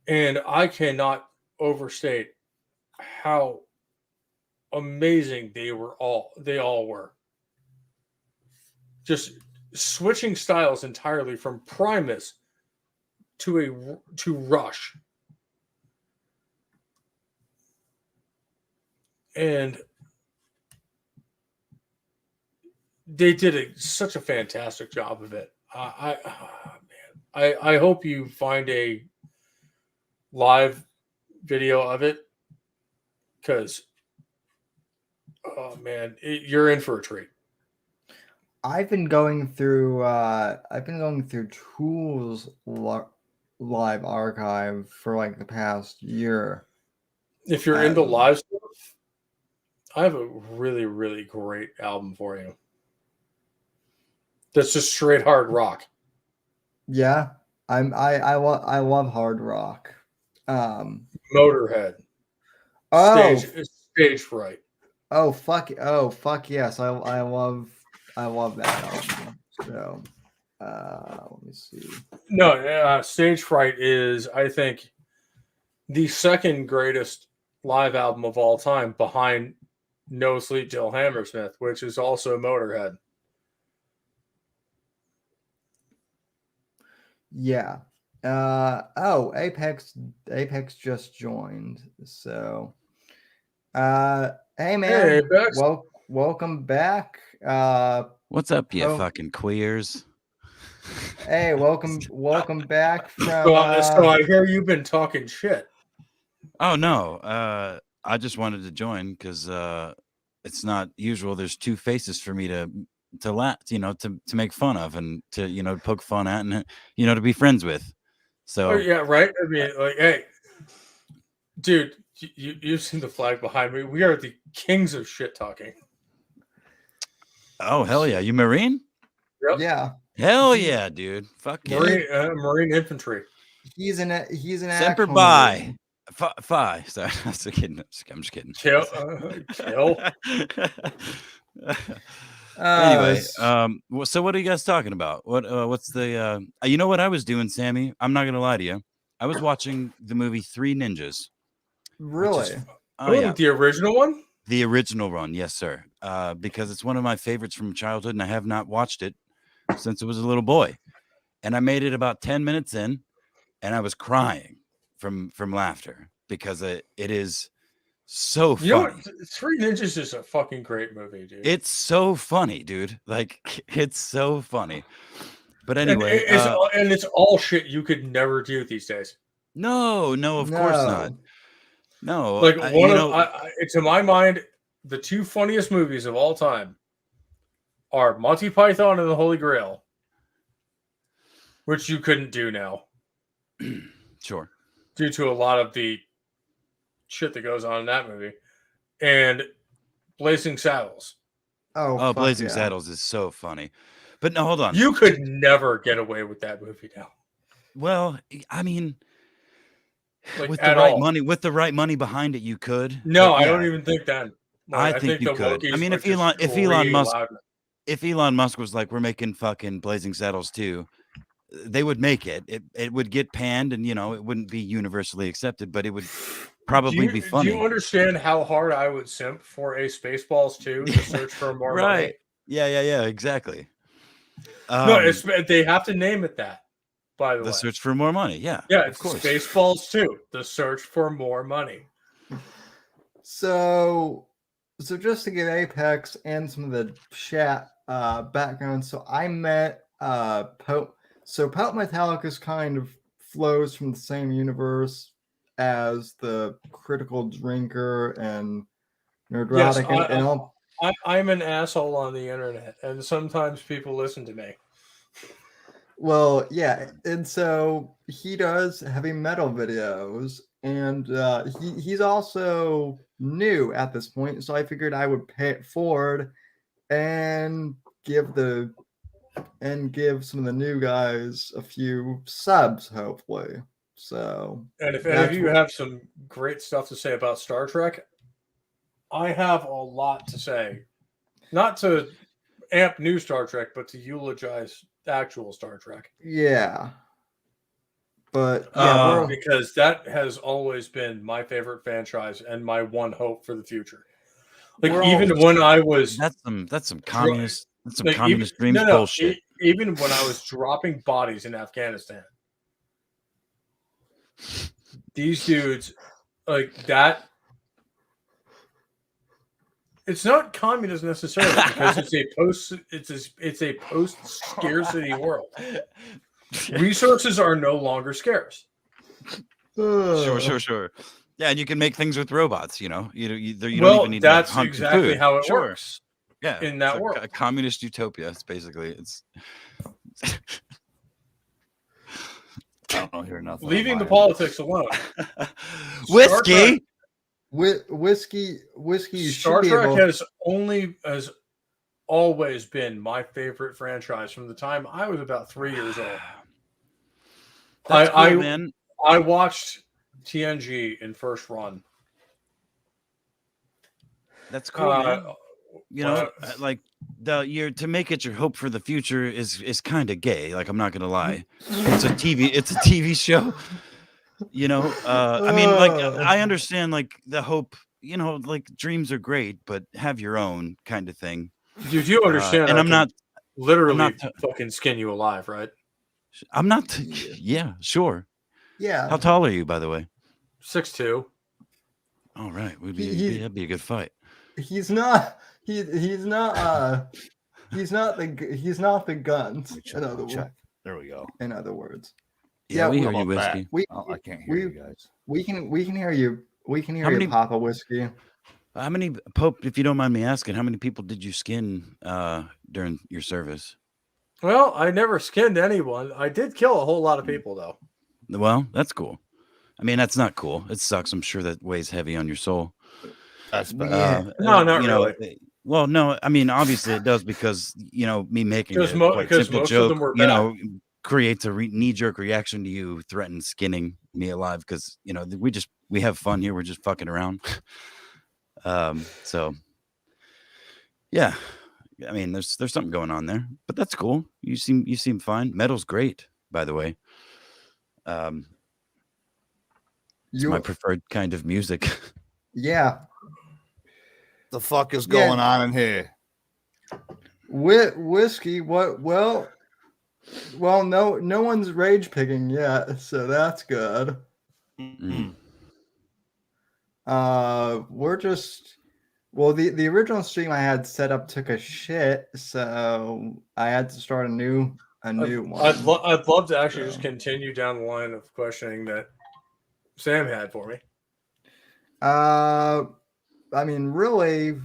And I cannot overstate how amazing they all were. Just switching styles entirely from Primus to Rush. And they did such a fantastic job of it. I hope you find a live video of it, because oh man, you're in for a treat. I've been going through Tool's live archive for like the past year. If you're into live stuff, I have a really, really great album for you. That's just straight hard rock. Yeah, I love hard rock. Motorhead. Stage fright. Oh fuck yes, I love I love that album. So let me see. No, Stage Fright is, I think, the second greatest live album of all time behind No Sleep Till Hammersmith, which is also Motorhead. Yeah. Apex just joined. So hey man, Hey, Apex. welcome back. What's up, you Oh. fucking queers? Hey, welcome back from So I hear you've been talking shit. Oh no, I just wanted to join because it's not usual. There's two faces for me to laugh, to make fun of and to poke fun at and to be friends with. So yeah, right. I mean, like, hey, dude, you've seen the flag behind me. We are the kings of shit talking. Oh hell yeah, you Marine? Yep. Yeah. Hell yeah, dude. Fuck Marine, yeah. Marine infantry. He's an Semper actual Fi. Fi. Sorry, I'm just kidding. I'm just kidding. Kill. Anyway, so what are you guys talking about? What's the you know what I was doing, Sammy? I'm not gonna lie to you. I was watching the movie Three Ninjas. Really? Yeah, the original one? the original one, yes, sir. Because it's one of my favorites from childhood, and I have not watched it since I was a little boy. And I made it about 10 minutes in, and I was crying from laughter because it is so funny. You know what? Three Ninjas is a fucking great movie, dude. It's so funny, dude. Like, it's so funny. But anyway, and it's all shit you could never do these days. No, of course not. No, like to my mind, the two funniest movies of all time are Monty Python and the Holy Grail, which you couldn't do now. Sure. Due to a lot of the shit that goes on in that movie. And Blazing Saddles. Oh, Blazing Saddles is so funny. But no, hold on. You could never get away with that movie now. Well, I mean, like, with the right money behind it, you could. No, I don't even think that. Like, I think you could. I mean, if Elon Musk was like, we're making fucking Blazing Saddles too, they would make it. It would get panned, and it wouldn't be universally accepted, but it would probably be funny. Do you understand how hard I would simp for a Spaceballs 2 to search for more money? Yeah, exactly. No, they have to name it that. By the way, the search for more money. Yeah, it's of course. Spaceballs 2, the search for more money. So just to give Apex and some of the chat background, so I met Pope. So Pope Metallica's kind of flows from the same universe as the Critical Drinker and Nerdrotic and all. I'm an asshole on the internet, and sometimes people listen to me. Well, yeah, and so he does heavy metal videos, and he's also new at this point, so I figured I would pay it forward and give some of the new guys a few subs, hopefully. So, and if any of you have some great stuff to say about Star Trek, I have a lot to say. Not to amp new Star Trek, but to eulogize actual Star Trek. Yeah. But because that has always been my favorite franchise and my one hope for the future. Like when I was that's some communist communist dreams bullshit. Even when I was dropping bodies in Afghanistan, these dudes like that. It's not communism necessarily because it's a post scarcity world. Resources are no longer scarce. Sure. Yeah, and you can make things with robots. You don't even need to hunt exactly food. how it works. Yeah, in that world, a communist utopia. It's basically I don't hear nothing. Leaving the politics alone. Whiskey. Star Trek has always been my favorite franchise from the time I was about 3 years old. That's cool, man. I watched TNG in first run. That's cool, man. you know, like you're to make it your hope for the future is kind of gay. Like, I'm not gonna lie, it's a TV show. You know, I mean, like, I understand, like, the hope. You know, like, dreams are great, but have your own kind of thing. Dude, you understand? And I'm not literally fucking skin you alive, right? I'm not. Yeah, sure. Yeah. How tall are you, by the way? 6'2". All right, that'd be a good fight. He's not. He's not. He's not the guns. In other words. There we go. In other words. Yeah, we hear you, Whiskey. I can't hear you guys. We can hear you. We can hear How you, many- Papa Whiskey. How many, Pope, if you don't mind me asking, how many people did you skin during your service? Well, I never skinned anyone. I did kill a whole lot of people, though. Well, that's cool. I mean, that's not cool. It sucks. I'm sure that weighs heavy on your soul. That's bad. No, not you really. Know, well, no, I mean, obviously it does because, you know, me making a quite simple most joke, of them were you bad. know, creates a knee-jerk reaction to you threaten skinning me alive because, you know, we have fun here. We're just fucking around. So, yeah. I mean, there's something going on there, but that's cool. You seem fine. Metal's great, by the way. It's my preferred kind of music. Yeah. The fuck is going on in here? Whiskey. What? Well, no one's rage picking yet, so that's good. Mm. We're just. Well, the original stream I had set up took a shit, so I had to start a new one. I'd love to actually just continue down the line of questioning that Sam had for me. I mean, really,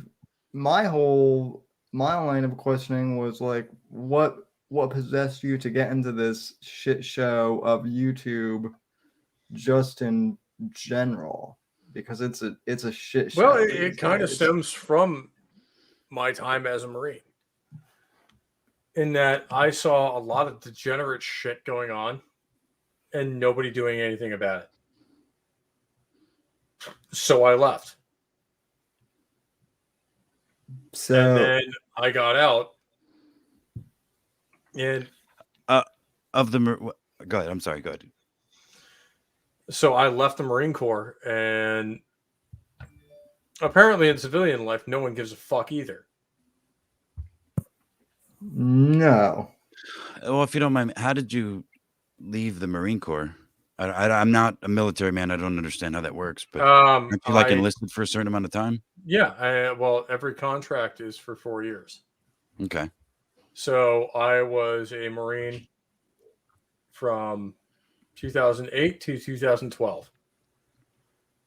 my line of questioning was like, what possessed you to get into this shit show of YouTube, just in general? Because it's a shit show. Well, it kind of stems from my time as a Marine, in that I saw a lot of degenerate shit going on, and nobody doing anything about it. So I left. So and then I got out, and go ahead. I'm sorry. Go ahead. So I left the Marine Corps, and apparently in civilian life, no one gives a fuck either. No. Well, if you don't mind, how did you leave the Marine Corps? I'm not a military man. I don't understand how that works. But aren't you like enlisted for a certain amount of time? Yeah. Well, every contract is for 4 years. Okay. So I was a Marine from 2008 to 2012.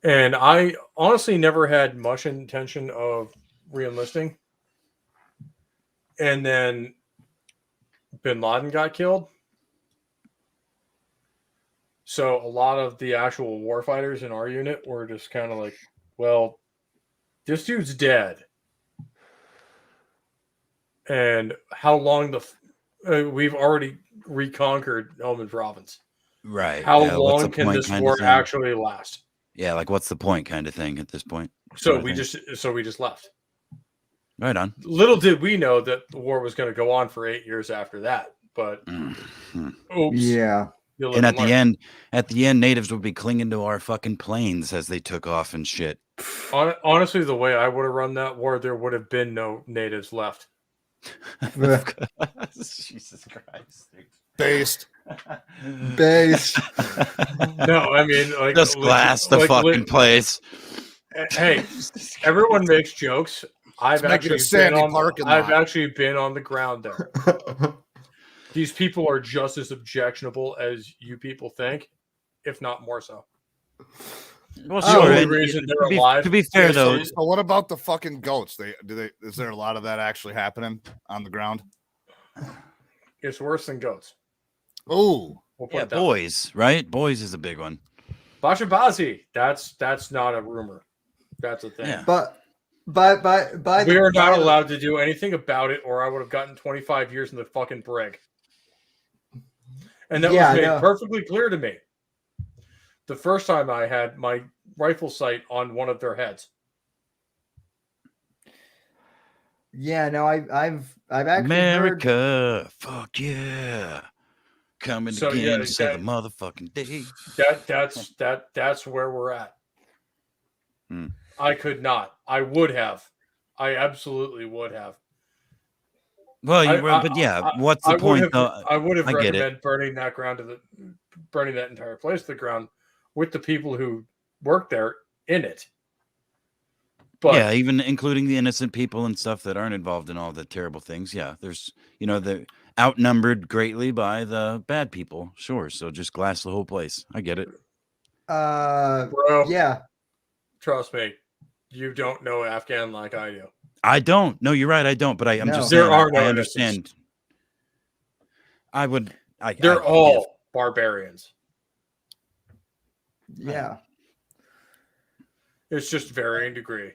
And I honestly never had much intention of re-enlisting. And then Bin Laden got killed. So a lot of the actual warfighters in our unit were just kind of like, well, this dude's dead. And how long we've already reconquered Helmand Province. Right. How long can this war actually last? Yeah, like what's the point kind of thing at this point. So we just left. Right on. Little did we know that the war was going to go on for 8 years after that. But oops. Yeah. And at the end, natives would be clinging to our fucking planes as they took off and shit. Honestly, the way I would have run that war, there would have been no natives left. Jesus Christ. Based. No, I mean, like, just glass the fucking place. Hey, everyone makes jokes. I've actually been on the ground there. These people are just as objectionable as you people think, if not more so. Well, sure. The reason they're alive. To be fair, though. So what about the fucking goats? Is there a lot of that actually happening on the ground? It's worse than goats. Oh, yeah, boys, right? Boys is a big one. Bashabazi. That's not a rumor. That's a thing. Yeah. But we are not allowed to do anything about it, or I would have gotten 25 years in the fucking brig. And that was made perfectly clear to me the first time I had my rifle sight on one of their heads. Yeah, no, I've actually heard. America, fuck yeah, coming So again yeah, to save the motherfucking day. that's where we're at. Hmm. I could not. I would have. I absolutely would have. Well, I you were, I, but yeah, I, what's I the would point have though? I would have I get it. recommended burning that entire place to the ground with the people who work there in it. But Yeah, even including the innocent people and stuff that aren't involved in all the terrible things. Yeah, there's, they're outnumbered greatly by the bad people. Sure. So just glass the whole place. I get it. bro, Yeah, trust me, you don't know Afghan like I do. I don't. No, you're right. I don't. But I'm just There saying, are no I innocents. understand. I would. They're all barbarians. yeah. It's just varying degree.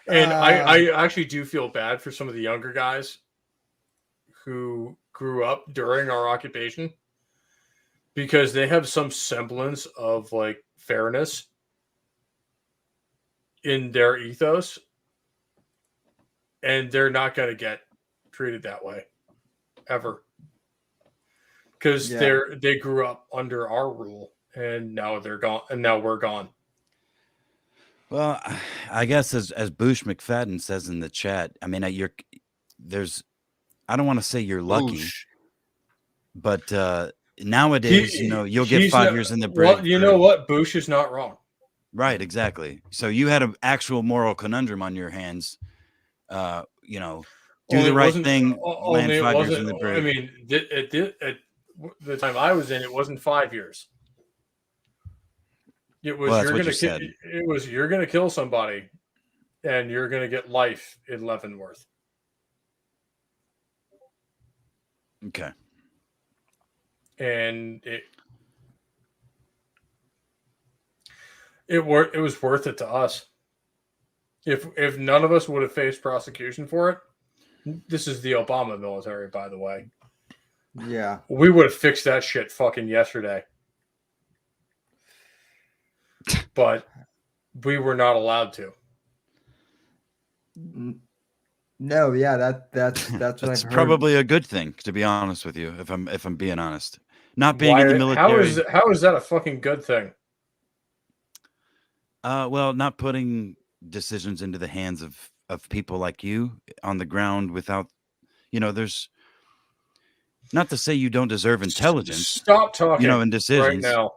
And I actually do feel bad for some of the younger guys who grew up during our occupation because they have some semblance of like fairness in their ethos, and they're not going to get treated that way ever because they grew up under our rule, and now they're gone, and now we're gone. Well, I guess as Boosh McFadden says in the chat, I mean, I don't want to say you're lucky, Oosh. but nowadays, you'll get 5 years in the brig. Well, you know what? Boosh is not wrong. Right, exactly. So you had an actual moral conundrum on your hands. Do the right thing, land 5 years in the brig. I mean, at the time I was in, it wasn't 5 years. It was you're gonna kill somebody, and you're gonna get life in Leavenworth. Okay. And it was worth it to us. If none of us would have faced prosecution for it, this is the Obama military, by the way. Yeah. We would have fixed that shit fucking yesterday. But we were not allowed to. No, yeah, that's what That's I've heard. probably a good thing, to be honest with you, if I'm being honest. Not being in the military. How is that a fucking good thing? Well, not putting decisions into the hands of people like you on the ground without, there's not to say you don't deserve intelligence. Stop talking. In decisions. Right now.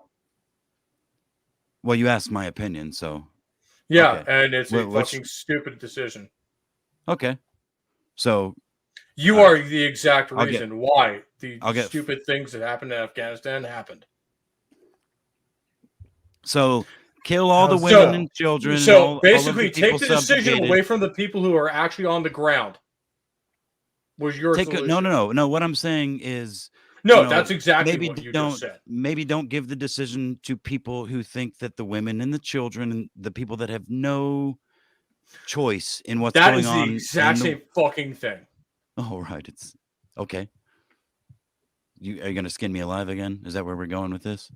Well, you asked my opinion, so. Yeah, okay. And it's a fucking stupid decision. Okay. So. You are the exact reason why the stupid things that happened in Afghanistan happened. So kill all the women and children. So basically, take the decision away from the people who are actually on the ground. Was your solution? No. What I'm saying is. No, that's exactly what you just said. Maybe don't give the decision to people who think that the women and the children and the people that have no choice in what's going on. That is the exact same fucking thing. Oh, right. It's okay. Are you going to skin me alive again? Is that where we're going with this?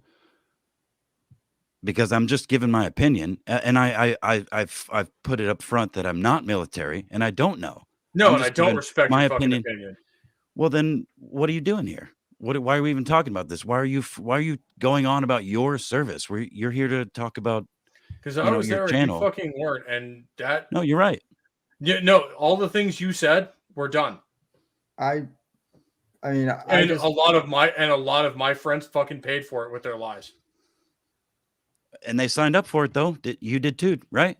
Because I'm just giving my opinion, and I've put it up front that I'm not military, and I don't know. No, and I don't respect my your fucking opinion. Well, then what are you doing here? Why are we even talking about this? Why are you going on about your service? You're here to talk about because I was there and you fucking weren't, and that. No, you're right. Yeah, no, all the things you said were done. I mean, a lot of my friends fucking paid for it with their lives. And they signed up for it though. You did too, right?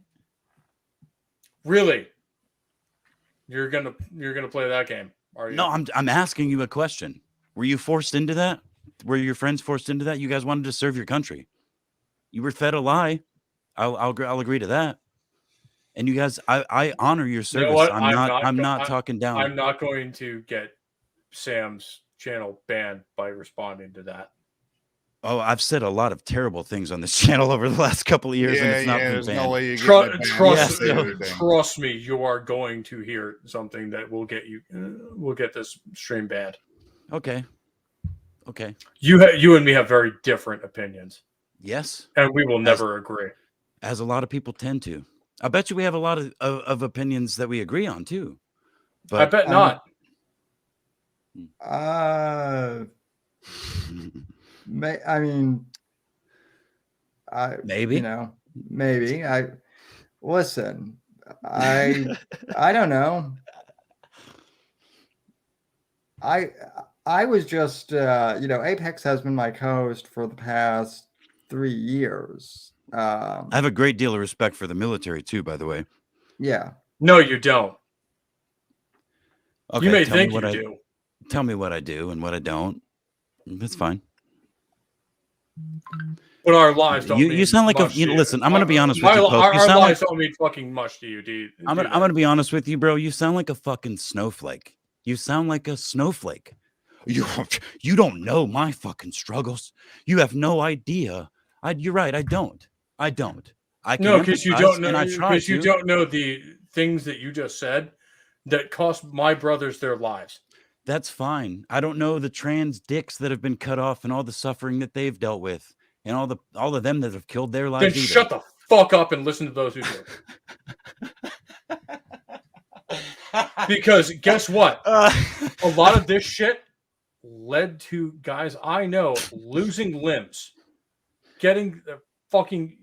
Really? You're gonna play that game, are you? No, I'm asking you a question. Were you forced into that? Were your friends forced into that? You guys wanted to serve your country. You were fed a lie. I'll agree to that. And you guys, I honor your service. You know what? I'm not talking down. I'm not going to get Sam's channel banned by responding to that. Oh, I've said a lot of terrible things on this channel over the last couple of years, and it's not been banned. No way you trust me, you are going to hear something that will get you. Will get this stream banned. Okay. You and me have very different opinions. Yes, and we will never agree. As a lot of people tend to. I bet you we have a lot of opinions that we agree on too. But I bet not. I mean, maybe. Maybe. Listen. I don't know. I was just Apex has been my co-host for the past 3 years. I have a great deal of respect for the military too, by the way. Yeah. No, you don't. Okay, You may think you do. Tell me what I do and what I don't. That's fine. But our lives don't. You sound like listen. I'm gonna be honest with you, Pope. Our lives don't mean fucking much to you, dude. I'm gonna be honest with you, bro. You sound like a fucking snowflake. You sound like a snowflake. You don't know my fucking struggles. You have no idea. You're right. I don't. I can because you don't know. Because you don't know the things that you just said that cost my brothers their lives. That's fine. I don't know the trans dicks that have been cut off and all the suffering that they've dealt with, and all of them that have killed their lives. Then shut the fuck up and listen to those who do. Because guess what? A lot of this shit led to guys I know losing limbs, getting their fucking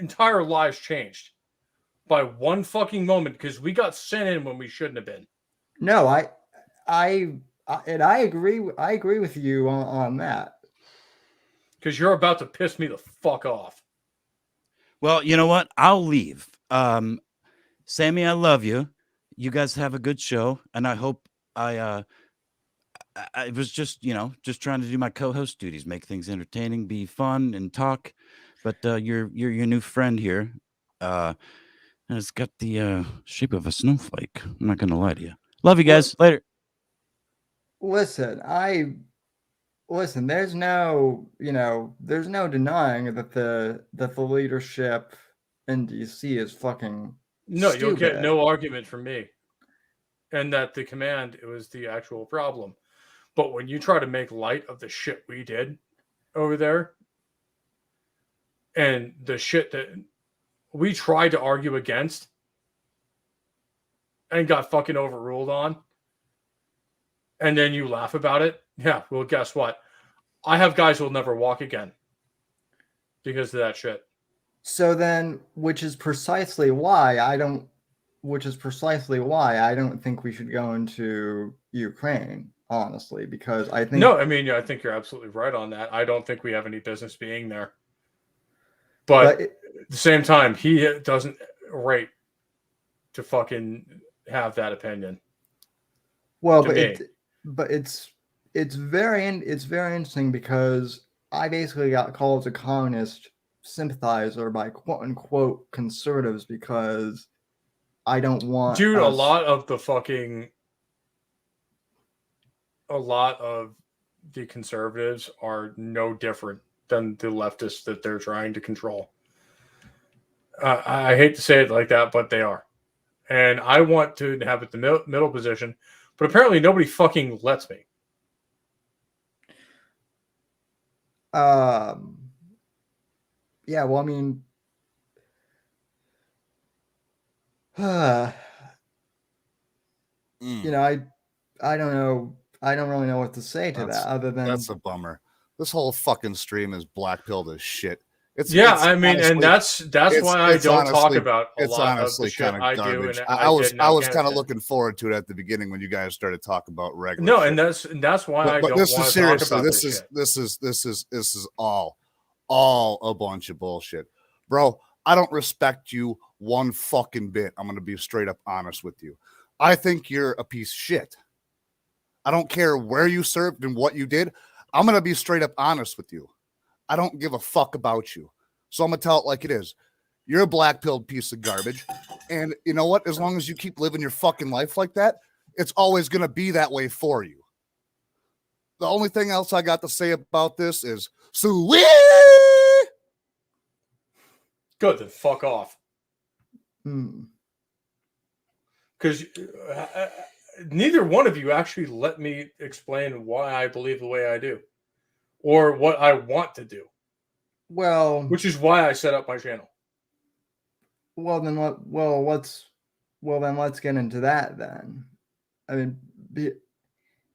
entire lives changed by one fucking moment because we got sent in when we shouldn't have been. No, I agree. I agree with you on that. Because you're about to piss me the fuck off. Well, you know what? I'll leave. Sammy, I love you. You guys have a good show, and I hope I was just trying to do my co-host duties, make things entertaining, be fun, and talk. But your new friend here has got the shape of a snowflake. I'm not gonna lie to you. Love you guys. Later. Listen, there's no denying that the leadership in DC is fucking stupid. You'll get no argument from me. And that the command, it was the actual problem. But when you try to make light of the shit we did over there and the shit that we tried to argue against and got fucking overruled on, and then you laugh about it, yeah, well, guess what? I have guys who will never walk again because of that shit. So then, which is precisely why I don't think we should go into Ukraine, honestly, because I think... No, I mean, I think you're absolutely right on that. I don't think we have any business being there. But at the same time, he doesn't rate to fucking have that opinion. Well, but it's very interesting because I basically got called a communist sympathizer by quote unquote conservatives because I don't want... Dude, a lot of the conservatives are no different than the leftists that they're trying to control. I hate to say it like that, but they are. And I want to inhabit the middle position, but apparently nobody fucking lets me. Yeah, well, I mean... I don't know. I don't really know what to say to that other than... That's a bummer. This whole fucking stream is black-pilled as shit. It's honestly, and that's why I don't talk about a it's lot honestly of the shit kind I of garbage. do. And I was kind of looking forward to it at the beginning when you guys started talking about regular. No, shit. and that's why I don't want to talk about this is all a bunch of bullshit, bro. I don't respect you one fucking bit. I'm gonna be straight up honest with you. I think you're a piece of shit. I don't care where you served and what you did. I'm gonna be straight up honest with you. I don't give a fuck about you. So I'm going to tell it like it is. You're a black-pilled piece of garbage. And you know what? As long as you keep living your fucking life like that, it's always going to be that way for you. The only thing else I got to say about this is, sweet! Good, then fuck off. Because neither one of you actually let me explain why I believe the way I do. Or what I want to do. Well, which is why I set up my channel. Well, then let's get into that then. I mean,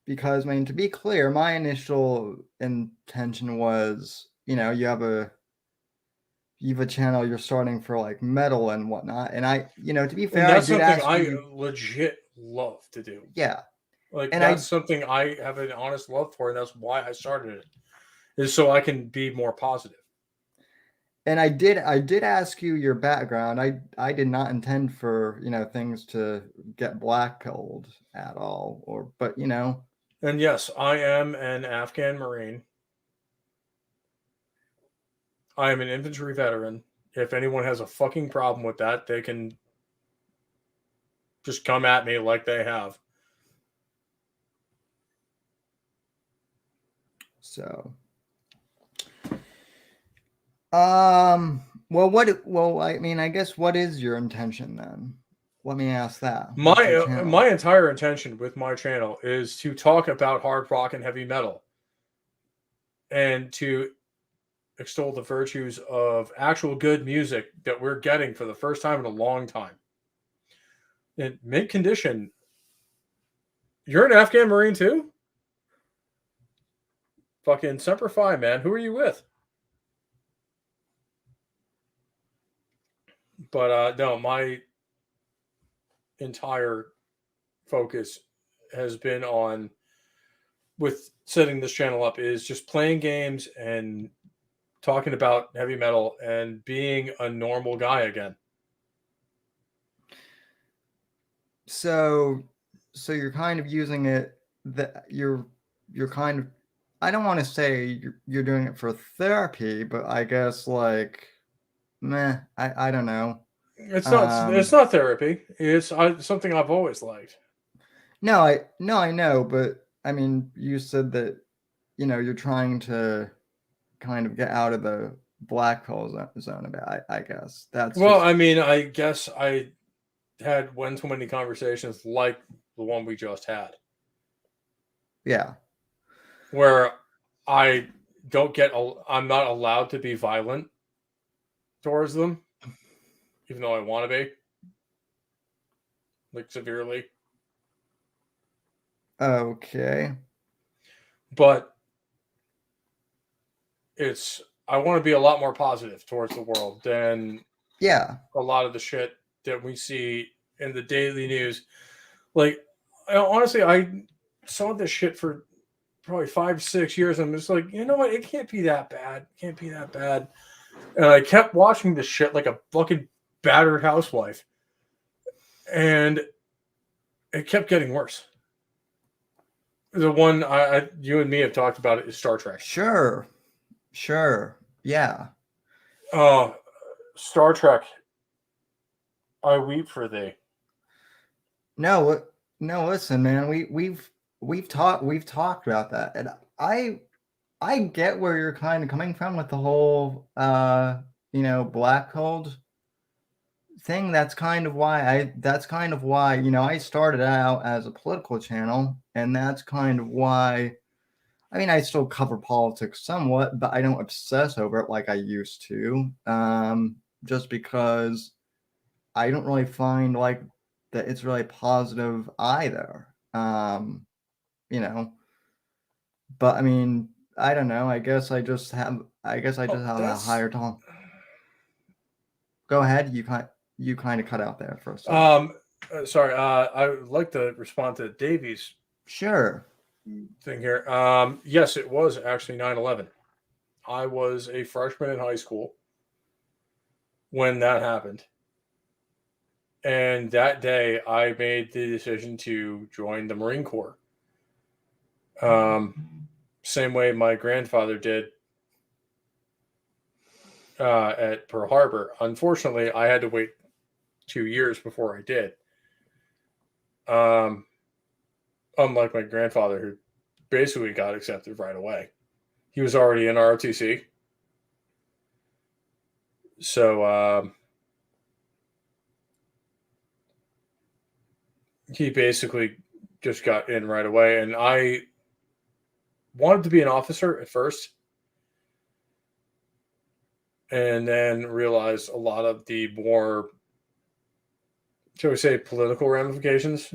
because I mean, to be clear, my initial intention was, you have a channel you're starting for like metal and whatnot, and I, to be fair, And that's I did something ask I you, legit love to do. yeah, Like and that's something I have an honest love for, and that's why I started it. Is so I can be more positive. I did ask you your background. I did not intend for, things to get blackpilled at all, but And yes, I am an Afghan Marine. I am an infantry veteran. If anyone has a fucking problem with that, they can just come at me like they have. So, well, I mean, I guess what is your intention then? Let me ask that. What's your channel? My entire intention with my channel is to talk about hard rock and heavy metal, and to extol the virtues of actual good music that we're getting for the first time in a long time. In mint condition. You're an Afghan Marine too? Fucking Semper Fi, man. Who are you with? But no, my entire focus has been on, with setting this channel up, is just playing games and talking about heavy metal and being a normal guy again. So you're kind of using it that you're kind of, I don't want to say you're doing it for therapy, but I guess like I don't know. It's not therapy. It's something I've always liked. No, I know, but I mean, you said that you're trying to kind of get out of the black hole zone a bit. I guess that's Well, just, I mean, I guess I had one too many conversations like the one we just had, yeah. where I I'm not allowed to be violent towards them, even though I want to be, like severely. Okay. But I want to be a lot more positive towards the world than Yeah. a lot of the shit that we see in the daily news. Like, honestly, I saw this shit for probably 5-6 years. I'm just like, you know what? It can't be that bad. It can't be that bad. And I kept watching this shit like a fucking battered housewife. And it kept getting worse. The one you and me have talked about it is Star Trek. Sure. Yeah. Oh, Star Trek. I weep for thee. No, listen, man. We've talked about that, and I get where you're kind of coming from with the whole black cold thing. That's kind of why I started out as a political channel, and that's kind of why. I mean, I still cover politics somewhat, but I don't obsess over it like I used to. Just because I don't really find like that it's really positive either. But I mean, I don't know. I guess I just have a higher tone. Go ahead. You kind of cut out there for a second. Sorry. I would like to respond to Davies' Sure. thing here. Yes, it was actually 9/11. I was a freshman in high school when that happened. And that day, I made the decision to join the Marine Corps. Same way my grandfather did at Pearl Harbor. Unfortunately, I had to wait 2 years before I did. Unlike my grandfather, who basically got accepted right away. He was already in ROTC. So he basically just got in right away. And I wanted to be an officer at first, and then realized a lot of the more shall we say, political ramifications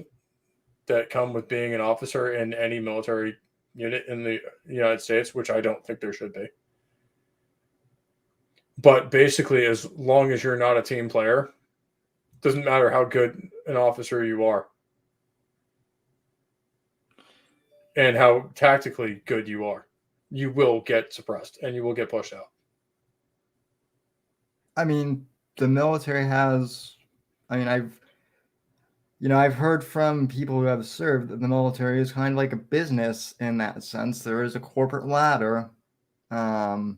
that come with being an officer in any military unit in the United States, which I don't think there should be. But basically, as long as you're not a team player, doesn't matter how good an officer you are and how tactically good you are, you will get suppressed and you will get pushed out. I mean, the military has, I mean, I've heard from people who have served that the military is kind of like a business in that sense. There is a corporate ladder, to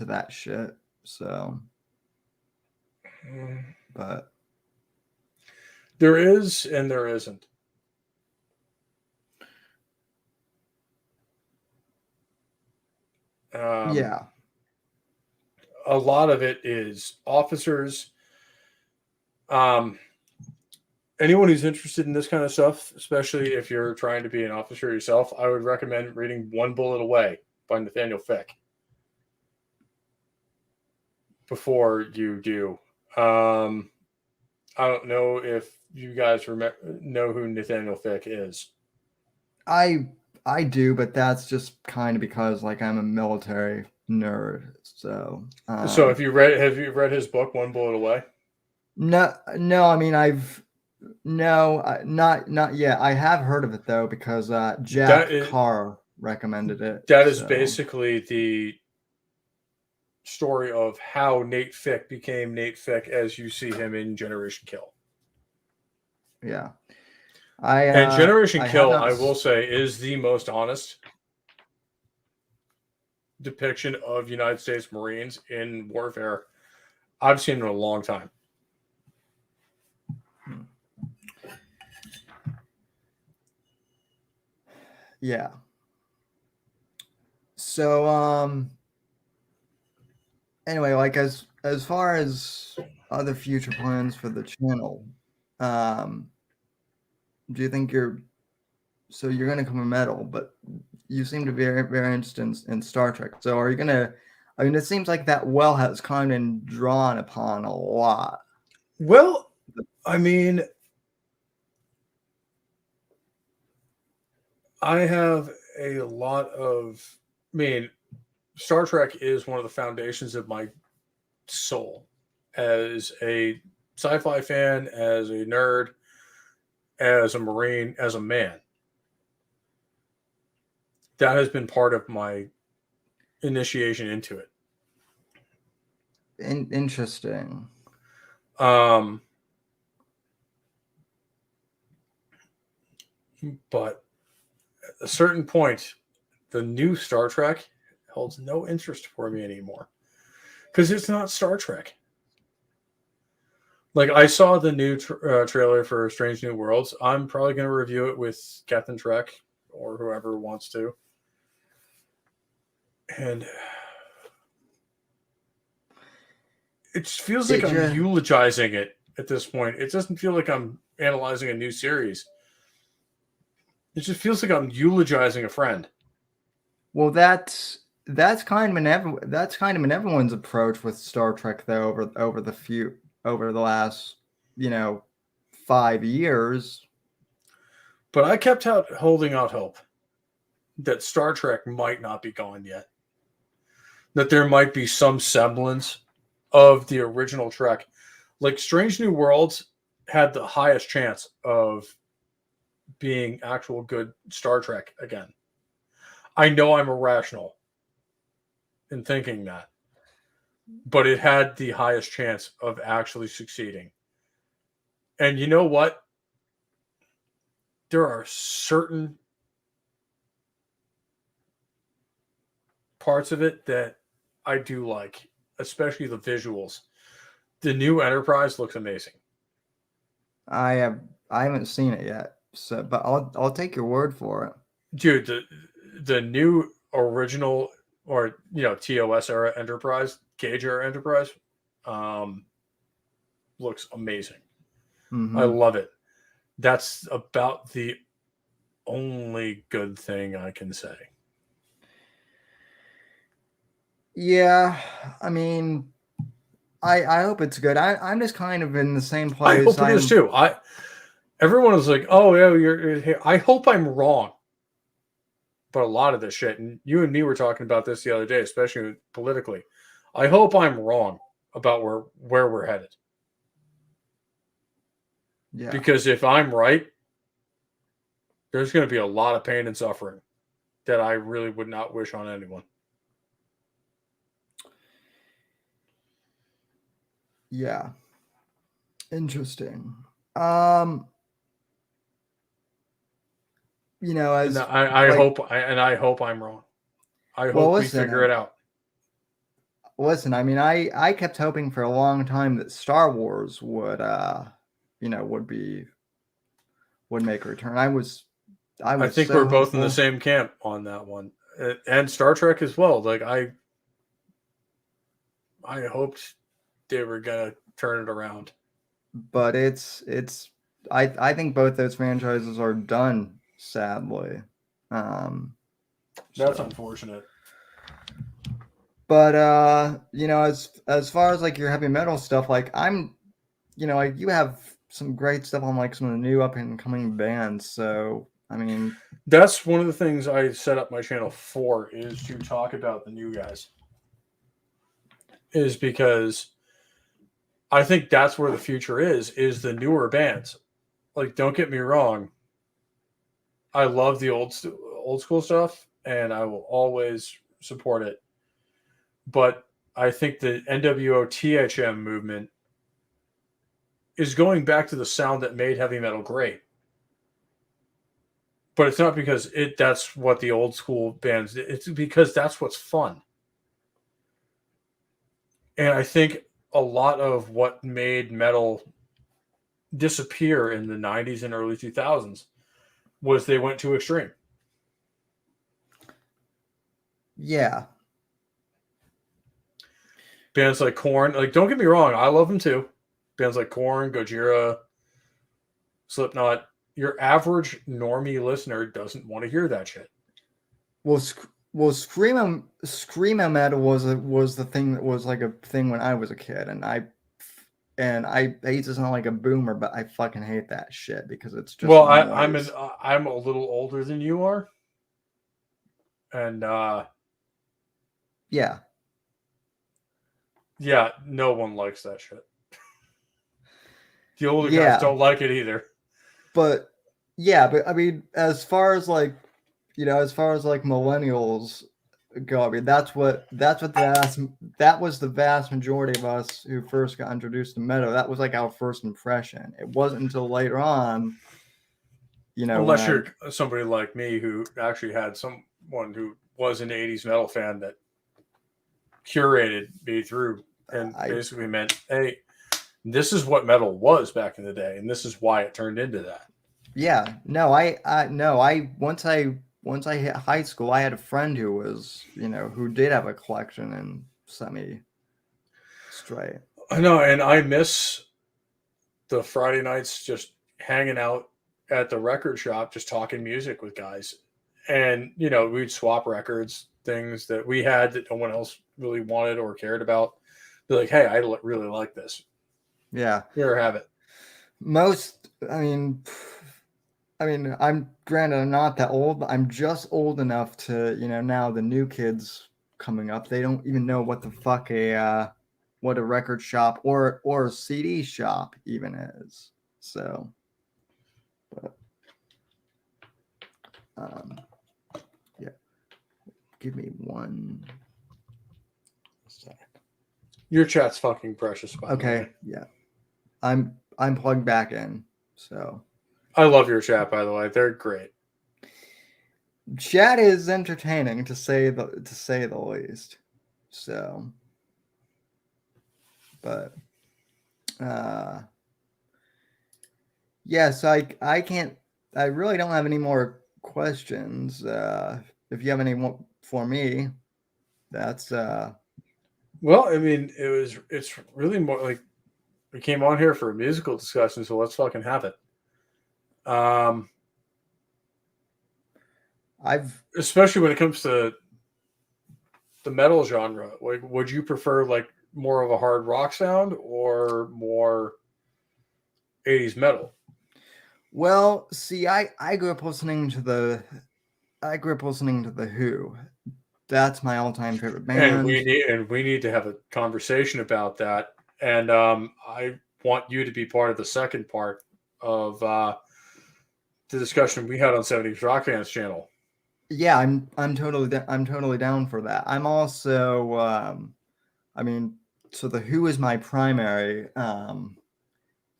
that shit. So, but there is and there isn't. Yeah. A lot of it is officers. Anyone who's interested in this kind of stuff, especially if you're trying to be an officer yourself, I would recommend reading One Bullet Away by Nathaniel Fick before you do. I don't know if you guys know who Nathaniel Fick is. I do, but that's just kind of because like I'm a military nerd. So So have you read his book One Bullet Away? No. I mean, not yet. I have heard of it though because Jack Carr recommended it. That is basically the story of how Nate Fick became Nate Fick as you see him in Generation Kill. Yeah. And Generation Kill, I will say, is the most honest depiction of United States Marines in warfare I've seen in a long time. Yeah. So anyway, like as far as other future plans for the channel, do you think you're going to come a metal, but you seem to be very, very interested in Star Trek. So are you going to, I mean, it seems like that well has kind of been drawn upon a lot. Well, I mean, I have a lot of, Star Trek is one of the foundations of my soul as a sci-fi fan, as a nerd, as a Marine, as a man. That has been part of my initiation into it. Interesting. But at a certain point, the new Star Trek holds no interest for me anymore because it's not Star Trek. Like, I saw the new trailer for Strange New Worlds. I'm probably going to review it with Captain Trek or whoever wants to. And it feels like I'm eulogizing it at this point. It doesn't feel like I'm analyzing a new series. It just feels like I'm eulogizing a friend. Well, that's kind of in everyone's approach with Star Trek though over the last 5 years. But I kept holding out hope that Star Trek might not be gone yet. That there might be some semblance of the original Trek. Like, Strange New Worlds had the highest chance of being actual good Star Trek again. I know I'm irrational in thinking that, but it had the highest chance of actually succeeding. And you know what? There are certain parts of it that I do like, especially the visuals. The new Enterprise looks amazing. I haven't seen it yet, so but I'll take your word for it. Dude, the new original or TOS era Enterprise, Cage era Enterprise, looks amazing. Mm-hmm. I love it. That's about the only good thing I can say. Yeah, I mean, I hope it's good. I'm just kind of in the same I place. hope it is too. Everyone is like, oh yeah, I hope I'm wrong. But a lot of this shit, and you and me were talking about this the other day, especially politically. I hope I'm wrong about where we're headed. Yeah. Because if I'm right, there's going to be a lot of pain and suffering that I really would not wish on anyone. Yeah. Interesting. You know, as And I like, hope I'm wrong. I well, hope we figure it out. Listen, I mean, I kept hoping for a long time that Star Wars would would make a return. I I was think so we're both in the hopeful. same camp on that one, and Star Trek as well. Like I hoped they were gonna turn it around, But I think both those franchises are done, sadly. That's So. unfortunate. But you know, as far as like your heavy metal stuff, like like you have some great stuff on like some of the new up and coming bands. So I mean, That's one of the things I set up my channel for, is to talk about the new guys. Is because I think that's where the future is the newer bands. Like, don't get me wrong, I love the old school stuff, and I will always support it. But I think the NWO THM movement is going back to the sound that made heavy metal great. But it's not because that's what the old school bands, it's because that's what's fun. And I think a lot of what made metal disappear in the 90s and early 2000s was they went too extreme. yeah, Bands like Korn, like, don't get me wrong, I love them too. Bands like Korn, Gojira, Slipknot. Your average normie listener doesn't want to hear that shit. well, screamo metal was the thing that was like a thing when I was a kid, and I hate to sound like a boomer, but I fucking hate that shit because it's just Well, noise. I'm a little older than you are, and Yeah. yeah, no one likes that shit. The older guys Yeah. don't like it either. But yeah, but I mean, as far as like, as far as like millennials go, I mean, that was the vast majority of us who first got introduced to metal. That was like our first impression. It wasn't until later on, Unless you're somebody like me who actually had someone who was an 80s metal fan that curated me through and basically meant, hey, this is what metal was back in the day, and this is why it turned into that. Yeah, no, once I hit high school, I had a friend who was, who did have a collection and set me straight. I know, and I miss the Friday nights just hanging out at the record shop, just talking music with guys. And, we'd swap records, things that we had that no one else really wanted or cared about. Be like, hey, I really like this. Yeah. Here, have it. I mean, I'm not that old, but I'm just old enough to, now the new kids coming up, they don't even know what the fuck what a record shop or a CD shop even is. So, but, yeah, give me one sec. Your chat's fucking precious. Okay, yeah, I'm plugged back in. So, I love your chat, by the way. They're great. Chat is entertaining to say the least. So, but yeah, so I really don't have any more questions. If you have any more for me, that's well, I mean, it's really more like we came on here for a musical discussion, so let's fucking have it. Especially when it comes to the metal genre, like, would you prefer like more of a hard rock sound or more 80s metal? Well, see, I grew up listening to the Who. That's my all-time favorite And band. we need to have a conversation about that. And I want you to be part of the second part of the discussion we had on 70s Rock Fans channel. Yeah, I'm totally down for that. I'm also I mean, so the Who is my primary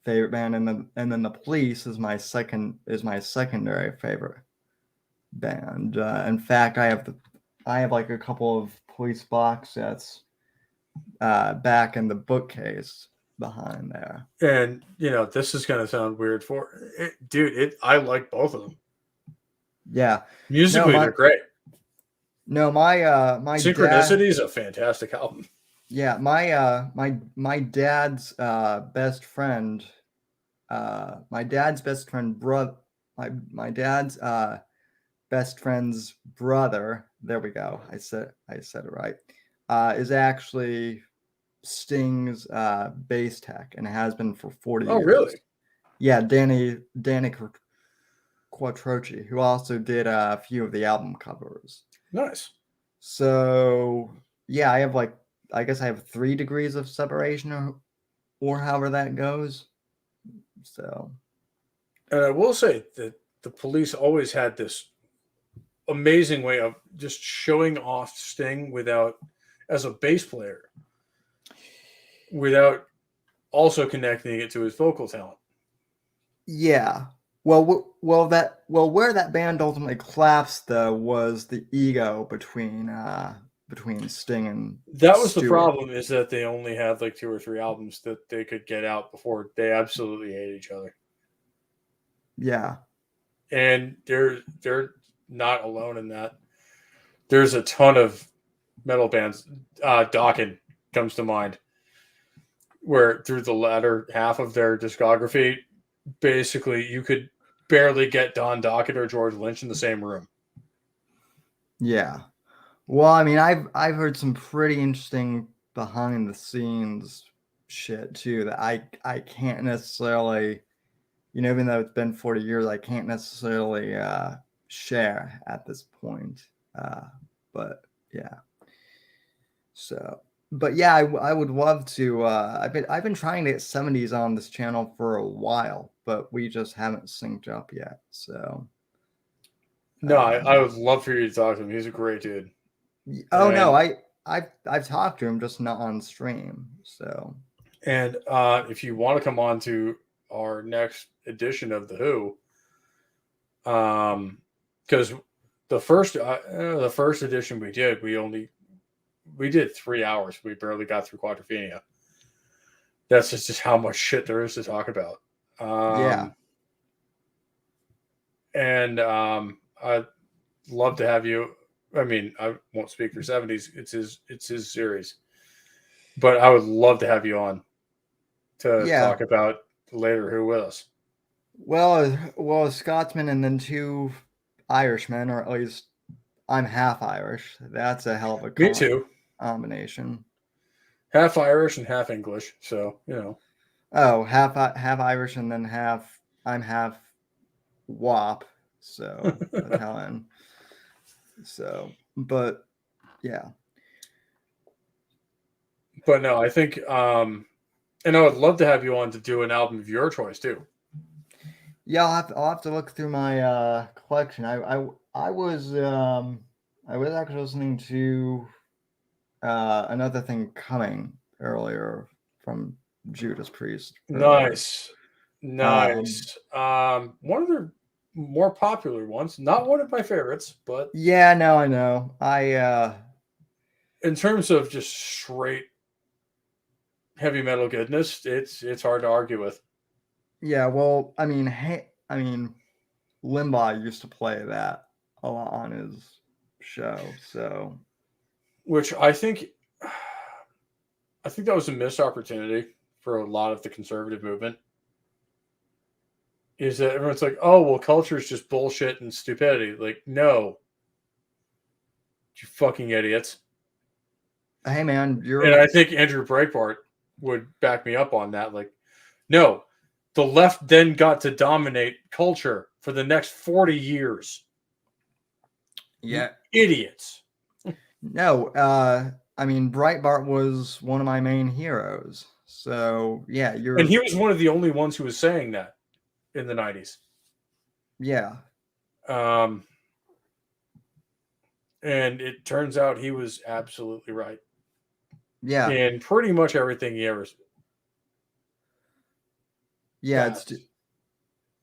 favorite band, and then the Police is my secondary favorite band. In fact, I have like a couple of Police box sets back in the bookcase behind there. And this is going to sound weird for it, dude. I like both of them. Yeah. Musically, No, they're great. No, my Synchronicity dad. is a fantastic album. Yeah, my dad's best friend. My dad's best friend brother. My dad's best friend's brother. There we go. I said it right. Is actually Sting's bass tech and has been for 40 Oh, years. really? Yeah, Danny Quattrochi, who also did a few of the album covers. Nice. So yeah, I guess I have 3 degrees of separation or however that goes. So And I will say that the Police always had this amazing way of just showing off Sting as a bass player, without also connecting it to his vocal talent. yeah. Well, where that band ultimately collapsed though was the ego between Sting and That was the Stewart. problem, is that they only had like 2 or 3 albums that they could get out before they absolutely hate each other. Yeah. And they're not alone in that. There's a ton of metal bands. Dokken comes to mind, where through the latter half of their discography, basically you could barely get Don Dokken or George Lynch in the same room. Yeah. Well, I mean, I've heard some pretty interesting behind the scenes shit too that I can't necessarily, even though it's been 40 years, I can't necessarily share at this point. But yeah. So, but yeah, I would love to. I've been trying to get 70s on this channel for a while, but we just haven't synced up yet. So. No, I would love for you to talk to him. He's a great dude. Oh no, I've talked to him, just not on stream. So. And if you want to come on to our next edition of the Who, because the first edition we did, we did 3 hours. We barely got through Quadrophenia. That's just how much shit there is to talk about. Yeah. And I'd love to have you. I mean, I won't speak for 70s. It's his series, but I would love to have you on to talk about later Who with us. Well, a Scotsman and then 2 Irishmen, or at least I'm half Irish. That's a hell of a Me too. combination. Half Irish and half English, so Oh, half Irish and then I'm half WAP, so Italian. So, but yeah. But no, I think, and I would love to have you on to do an album of your choice too. Yeah, I'll have to look through my collection. I was actually listening to Another Thing Coming earlier from Judas Priest. Earlier. Nice. One of their more popular ones, not one of my favorites, but yeah, no, I know. In terms of just straight heavy metal goodness, it's hard to argue with. Yeah, well, I mean, Limbaugh used to play that a lot on his show, so. Which I think that was a missed opportunity for a lot of the conservative movement. Is that everyone's like, oh, well, culture is just bullshit and stupidity. Like, no. You fucking idiots. Hey man, And I think Andrew Breitbart would back me up on that. Like, no, the left then got to dominate culture for the next 40 years. yeah. You idiots. No, I mean Breitbart was one of my main heroes. So yeah, And he was one of the only ones who was saying that in the 90s. Yeah. And it turns out he was absolutely right. Yeah. In pretty much everything he ever said.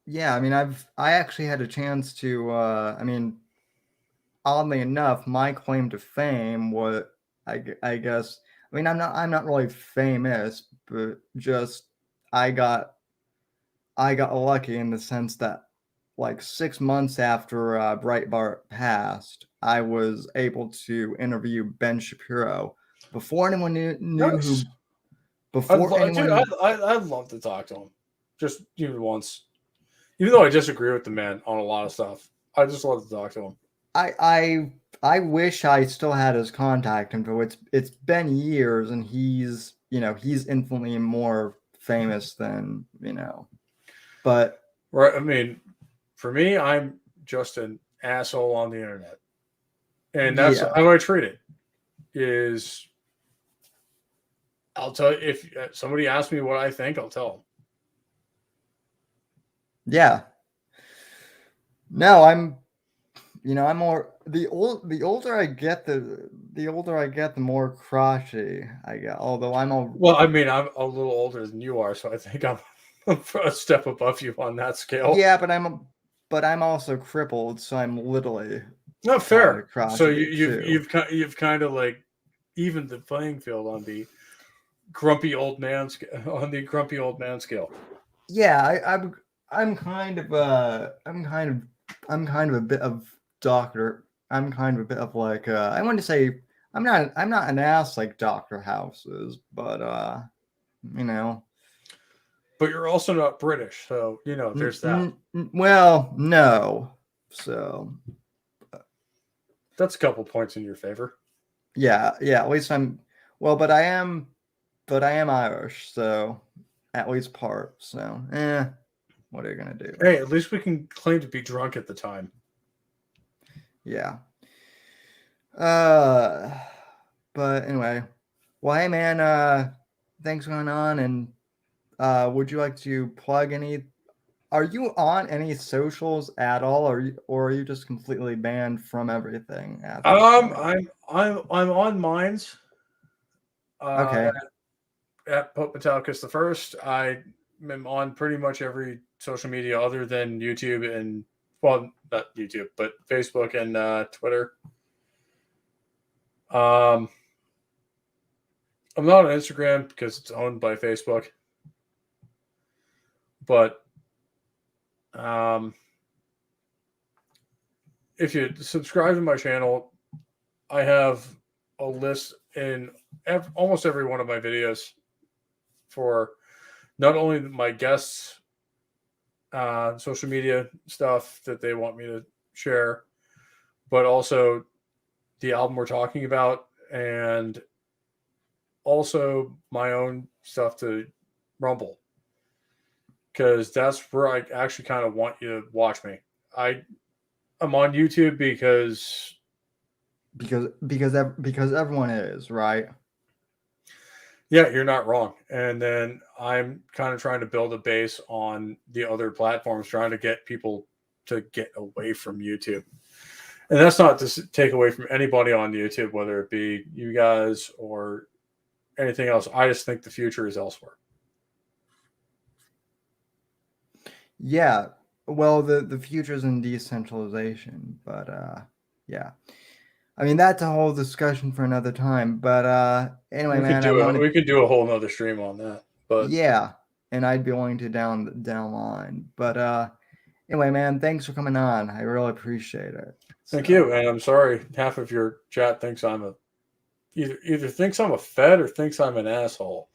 Yeah, I mean, I actually had a chance to I mean, oddly enough, my claim to fame was I guess I mean, I'm not really famous, but just I got lucky in the sense that like 6 months after Breitbart passed, I was able to interview Ben Shapiro before anyone knew Nice. who before anyone. I'd love to talk to him, just even once. Even though I disagree with the man on a lot of stuff, I just love to talk to him. I wish I still had his contact info. It's been years, and he's infinitely more famous than but Right? I mean, for me, I'm just an asshole on the internet, and that's how I treat it. Is I'll tell you if somebody asks me what I think, I'll tell them. Yeah. No, I'm more the older I get, the more crotchety I get. Although well, I mean, I'm a little older than you are, so I think I'm a step above you on that scale. Yeah, but I'm also crippled, so I'm literally not fair. So you've kind of like evened the playing field on the grumpy old man scale. Yeah, I'm kind of a bit of doctor. I'm kind of a bit of like I want to say I'm not an ass like Dr. House is, but But you're also not British, so there's that. Well, no. So that's a couple points in your favor. Yeah, at least I'm but I am Irish, so at least part. So, what are you gonna do? Hey, at least we can claim to be drunk at the time. Yeah. But anyway, well, hey man, thanks for going on, and would you like to plug any? Are you on any socials at all, or are you just completely banned from everything? I'm on Minds. Okay. At Pope Metallica the First, I am on pretty much every social media other than YouTube and not YouTube, but Facebook and Twitter. I'm not on Instagram because it's owned by Facebook. But if you subscribe to my channel, I have a list in almost every one of my videos for not only my guests' social media stuff that they want me to share, but also the album we're talking about, and also my own stuff to Rumble, because that's where I actually kind of want you to watch me. I'm on YouTube because everyone is, right? Yeah, you're not wrong. And then I'm kind of trying to build a base on the other platforms, trying to get people to get away from YouTube. And that's not to take away from anybody on YouTube, whether it be you guys or anything else. I just think the future is elsewhere. Yeah. Well, the future's in decentralization, but yeah. I mean, that's a whole discussion for another time. But anyway, we could do a whole nother stream on that. But yeah, and I'd be willing to down the line. But anyway, man, thanks for coming on. I really appreciate it. Thank you. And I'm sorry, half of your chat thinks I'm either thinks I'm a fed or thinks I'm an asshole.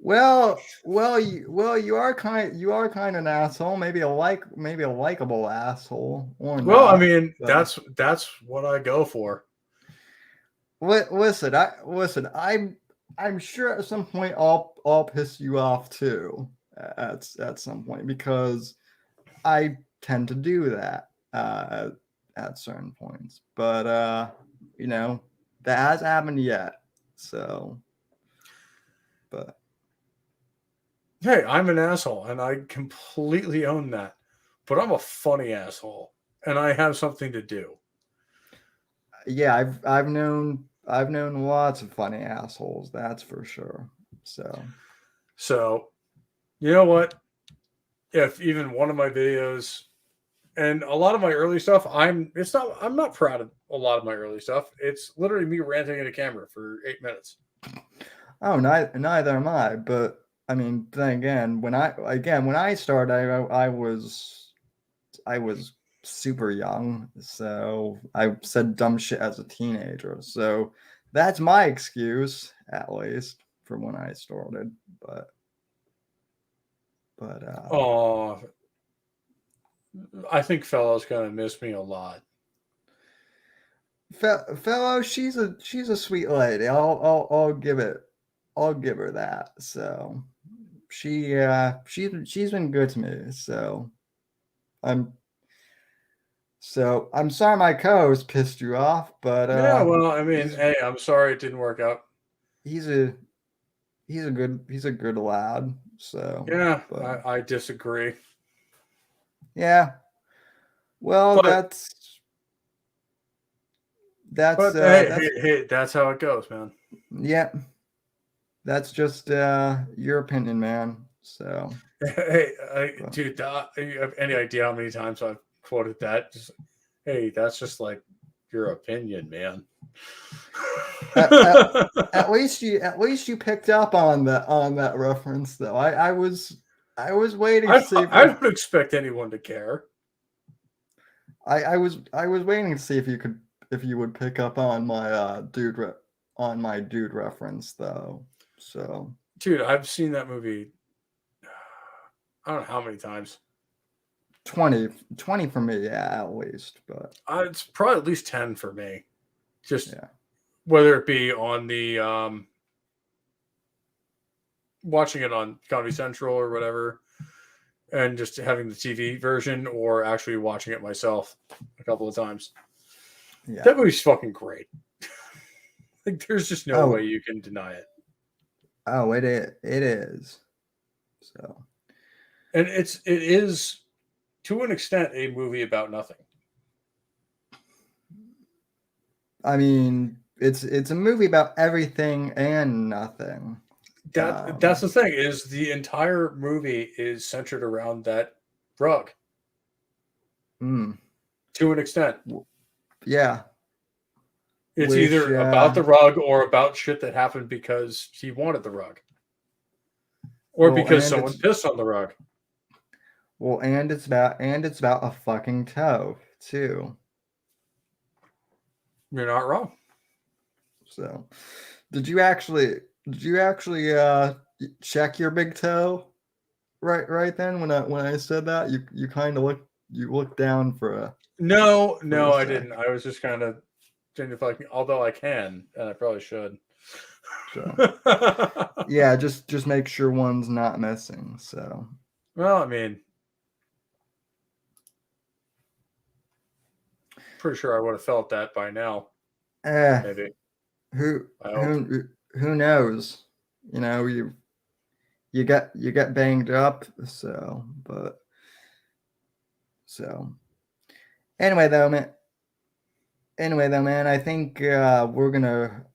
Well, you are kind of an asshole. Maybe a likable asshole. Or well, not, I mean, that's what I go for. Listen, I'm sure at some point I'll piss you off too. At some point, because I tend to do that at certain points. But you know, that hasn't happened yet. So, but Hey, I'm an asshole, and I completely own that. But I'm a funny asshole, and I have something to do. yeah, I've known lots of funny assholes. That's for sure. So, you know what? If even one of my videos, and a lot of my early stuff, I'm not proud of a lot of my early stuff. It's literally me ranting at a camera for 8 minutes. Oh, neither am I. But I mean, then again, when I started, I was super young, so I said dumb shit as a teenager. So that's my excuse, at least, for when I started. But Oh, I think fellows gonna miss me a lot. fellow, she's a sweet lady. I'll give her that. So she's been good to me. I'm I'm sorry my co-host pissed you off, but Yeah, well, I mean, hey, I'm sorry it didn't work out. he's a good lad. So Yeah, but I disagree. yeah. Well, But hey, that's how it goes, man. yeah. That's just your opinion, man. So Hey, dude, you have any idea how many times I've quoted that? Just, hey, that's just like your opinion, man. at least you picked up on that reference though. I was waiting to see if I don't expect anyone to care. I was waiting to see if you would pick up on my dude reference though. So Dude, I've seen that movie I don't know how many times. 20 for me, yeah, at least. But It's probably at least 10 for me. Just yeah. whether it be on the watching it on Comedy Central or whatever, and just having the TV version, or actually watching it myself a couple of times. Yeah. That movie's fucking great. Like, there's just no Oh. way you can deny it. Oh, it is. So, And it is to an extent a movie about nothing. I mean, it's a movie about everything and nothing. That's the thing, is the entire movie is centered around that rug. To an extent. Yeah. It's either about the rug or about shit that happened because he wanted the rug. Or because someone pissed on the rug. Well, and it's about a fucking toe, too. You're not wrong. So, did you actually check your big toe right then when I said that? You kind of looked down for a No, I didn't. I was just kind of genuflecting, although I can, and I probably should. So yeah, just make sure one's not missing. So well, I mean, pretty sure I would have felt that by now. Maybe. Who knows? You know, you get banged up. So anyway though, man. I think we're gonna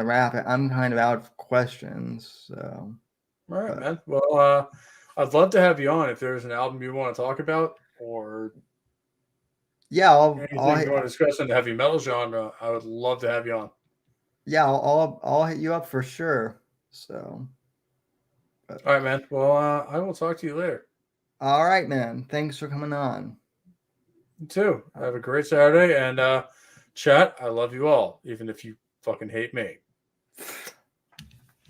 wrap it. I'm kind of out of questions. So. All right, man. Well, I'd love to have you on if there's an album you want to talk about, or yeah, anything you want to discuss in the heavy metal genre. I would love to have you on. Yeah, I'll hit you up for sure. So. All right, man. Well, I will talk to you later. All right, man. Thanks for coming on. You too. Have a great Saturday, and chat. I love you all, even if you fucking hate me.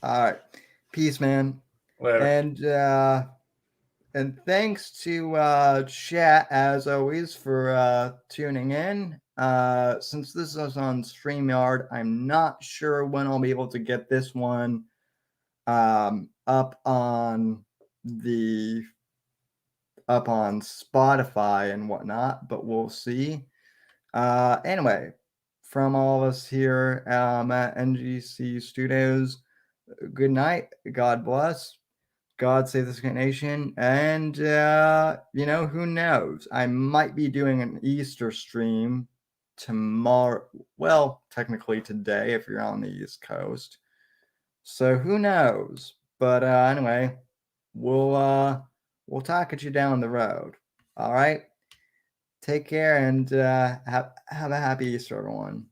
All right. Peace, man. Later. And thanks to chat as always for tuning in. Since this is on StreamYard, I'm not sure when I'll be able to get this one up on Spotify and whatnot, but we'll see. Anyway, from all of us here at NGC Studios, good night. God bless. God save the Second Nation. And, who knows? I might be doing an Easter stream tomorrow. Well, technically today, if you're on the East Coast. So who knows? But anyway, we'll talk at you down the road. All right. Take care and have a happy Easter, everyone.